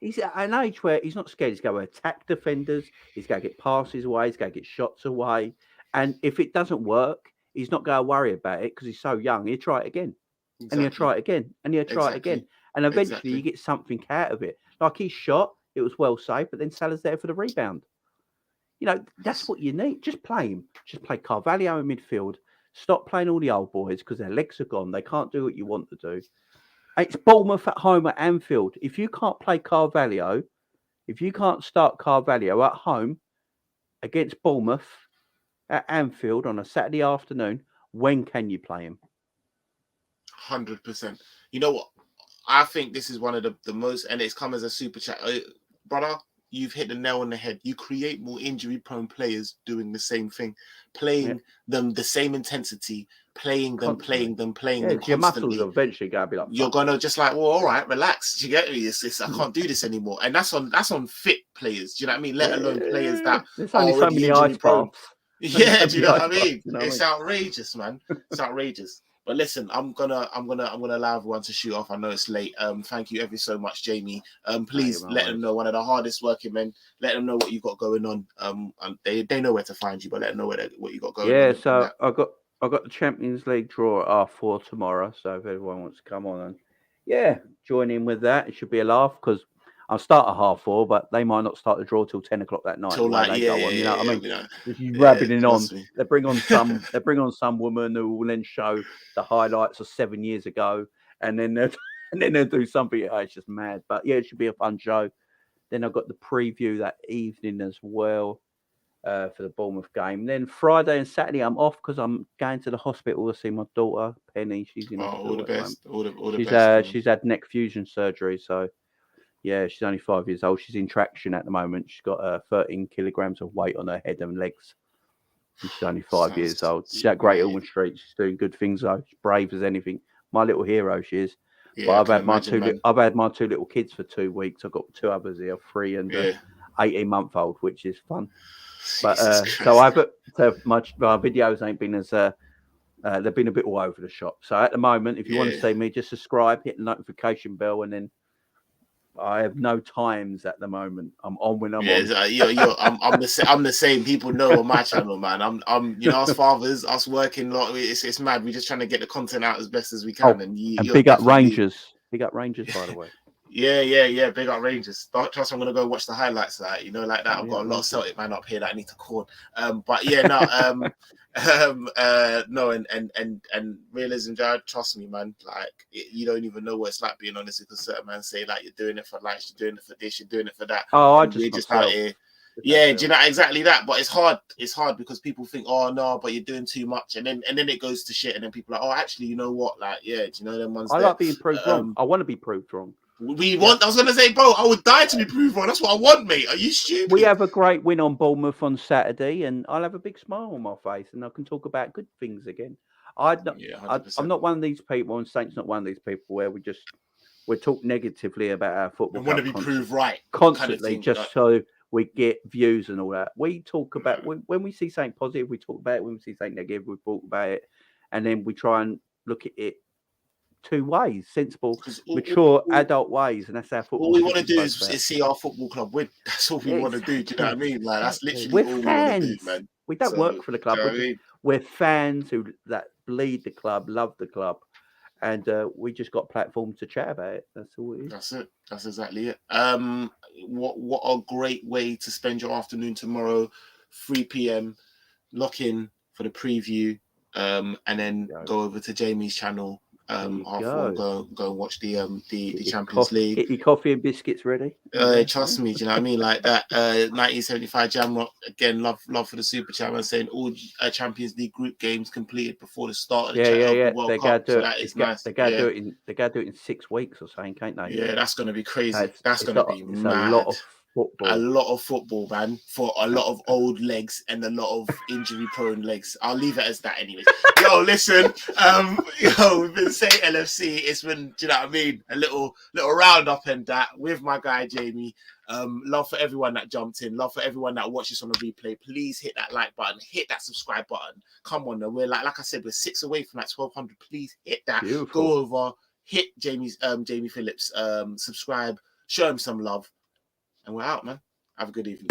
[SPEAKER 2] He's at an age where he's not scared. He's going to attack defenders. He's going to get passes away. He's going to get shots away. And if it doesn't work, he's not going to worry about it because he's so young. He'll try it again. Exactly. And he'll try it again. And he'll try it again. And eventually you get something out of it. Like his shot, it was well saved, but then Salah's there for the rebound. You know, that's what you need. Just play him. Just play Carvalho in midfield. Stop playing all the old boys because their legs are gone. They can't do what you want to do. It's Bournemouth at home at Anfield. If you can't play Carvalho, if you can't start Carvalho at home against Bournemouth at Anfield on a Saturday afternoon, when can you play him?
[SPEAKER 1] 100%. You know what? I think this is one of the most, and it's come as a super chat. Brother, you've hit the nail on the head. You create more injury-prone players doing the same thing, playing them the same intensity, playing them constantly.
[SPEAKER 2] Your muscles will eventually going to be like,
[SPEAKER 1] you're gonna just like, well, all right, relax. Do you get me? I can't do this anymore, and that's on fit players. Do you know what I mean? Let alone players that
[SPEAKER 2] there's only so many ice prone.
[SPEAKER 1] Yeah, do you know what I mean? It's outrageous, man. It's outrageous. But listen, I'm gonna allow everyone to shoot off. I know it's late. Thank you ever so much, Jamie. Please let them know, one of the hardest working men. Let them know what you got going on. And they know where to find you, but let them know what you got going on.
[SPEAKER 2] Yeah, so I got the Champions League draw at 4 tomorrow. So if everyone wants to come on and join in with that, it should be a laugh because I'll start at 4:30, but they might not start the draw till 10 o'clock that night.
[SPEAKER 1] You know what I mean?
[SPEAKER 2] Just rabbiting on. They bring on some woman who will then show the highlights of 7 years ago, and then they'll do something. Oh, it's just mad. But yeah, it should be a fun show. Then I've got the preview that evening as well for the Bournemouth game. Then Friday and Saturday I'm off because I'm going to the hospital to see my daughter Penny. She's in hospital.
[SPEAKER 1] All the best. All the best.
[SPEAKER 2] She's had neck fusion surgery, so. Yeah, she's only 5 years old. She's in traction at the moment. She's got 13 kilograms of weight on her head and legs. She's only 5 years old. She's at Great Ormond Street. She's doing good things though. She's brave as anything. My little hero, she is. Yeah, but I've had my two little kids for 2 weeks. I've got two others here, 3 and 18-month-old, which is fun. But my videos ain't been as they've been a bit all over the shop. So at the moment, if you want to see me, just subscribe, hit the notification bell, and then. I have no times at the moment. I'm on when I'm on.
[SPEAKER 1] I'm the same. People know on my channel, man. I'm us fathers, us working lot. It's mad. We're just trying to get the content out as best as we can. And
[SPEAKER 2] big up Rangers. Big up Rangers, by the way.
[SPEAKER 1] Yeah. Big up Rangers. Trust me, I'm gonna go watch the highlights of that. Like that. I've got a lot of Celtic man up here that I need to call. And realism, Jared, trust me, man. Like you don't even know what it's like being honest because certain man say like you're doing it for likes, you're doing it for this, you're doing it for that.
[SPEAKER 2] Oh, I
[SPEAKER 1] just out here. Yeah, do you know exactly that? But it's hard. It's hard because people think, oh no, but you're doing too much, and then it goes to shit, and then people are like, oh, actually, you know what? Like, yeah, do you know them ones?
[SPEAKER 2] I like being proved wrong. I want to be proved wrong.
[SPEAKER 1] We want. I was gonna say, bro, I would die to be proved wrong. That's what I want, mate. Are you stupid?
[SPEAKER 2] We have a great win on Bournemouth on Saturday, and I'll have a big smile on my face, and I can talk about good things again. I'm not one of these people, and Saint's not one of these people where we talk negatively about our football.
[SPEAKER 1] We want to be proved right
[SPEAKER 2] constantly,
[SPEAKER 1] kind of
[SPEAKER 2] just so we get views and all that. We talk about when we see something positive, we talk about it. When we see something negative, we talk about it, and then we try and look at it two ways, sensible, mature, adult ways, and that's our football.
[SPEAKER 1] All we want to do is see our football club win. That's all we want to do. Do you know what I mean? Like that's literally all we want to do, man.
[SPEAKER 2] We don't work for the club. We're fans that bleed the club, love the club, and we just got platform to chat about it. That's all it is.
[SPEAKER 1] That's it. That's exactly it. What a great way to spend your afternoon tomorrow, 3 p.m. Lock in for the preview, and then go over to Jamie's channel. Go and watch the Champions League.
[SPEAKER 2] Get your coffee and biscuits ready.
[SPEAKER 1] Trust me, do you know what I mean? Like that 1975 Jamrock again. Love for the Super Channel saying all Champions League group games completed before the start of the World Cup. So that is nice.
[SPEAKER 2] They gotta do it in 6 weeks or something, can't they?
[SPEAKER 1] Yeah, that's gonna be crazy. That's gonna be mad. A lot of football, man, for a lot of old legs and a lot of injury-prone legs. I'll leave it as that, anyways. Yo, listen, we've been saying LFC. It's been, do you know what I mean? A little roundup and that with my guy Jamie. Love for everyone that jumped in. Love for everyone that watches on the replay. Please hit that like button. Hit that subscribe button. Come on, we're like I said, we're 6 away from that 1,200. Please hit that. Beautiful. Go over, hit Jamie Phillips. Subscribe. Show him some love. And we're out, man. Have a good evening.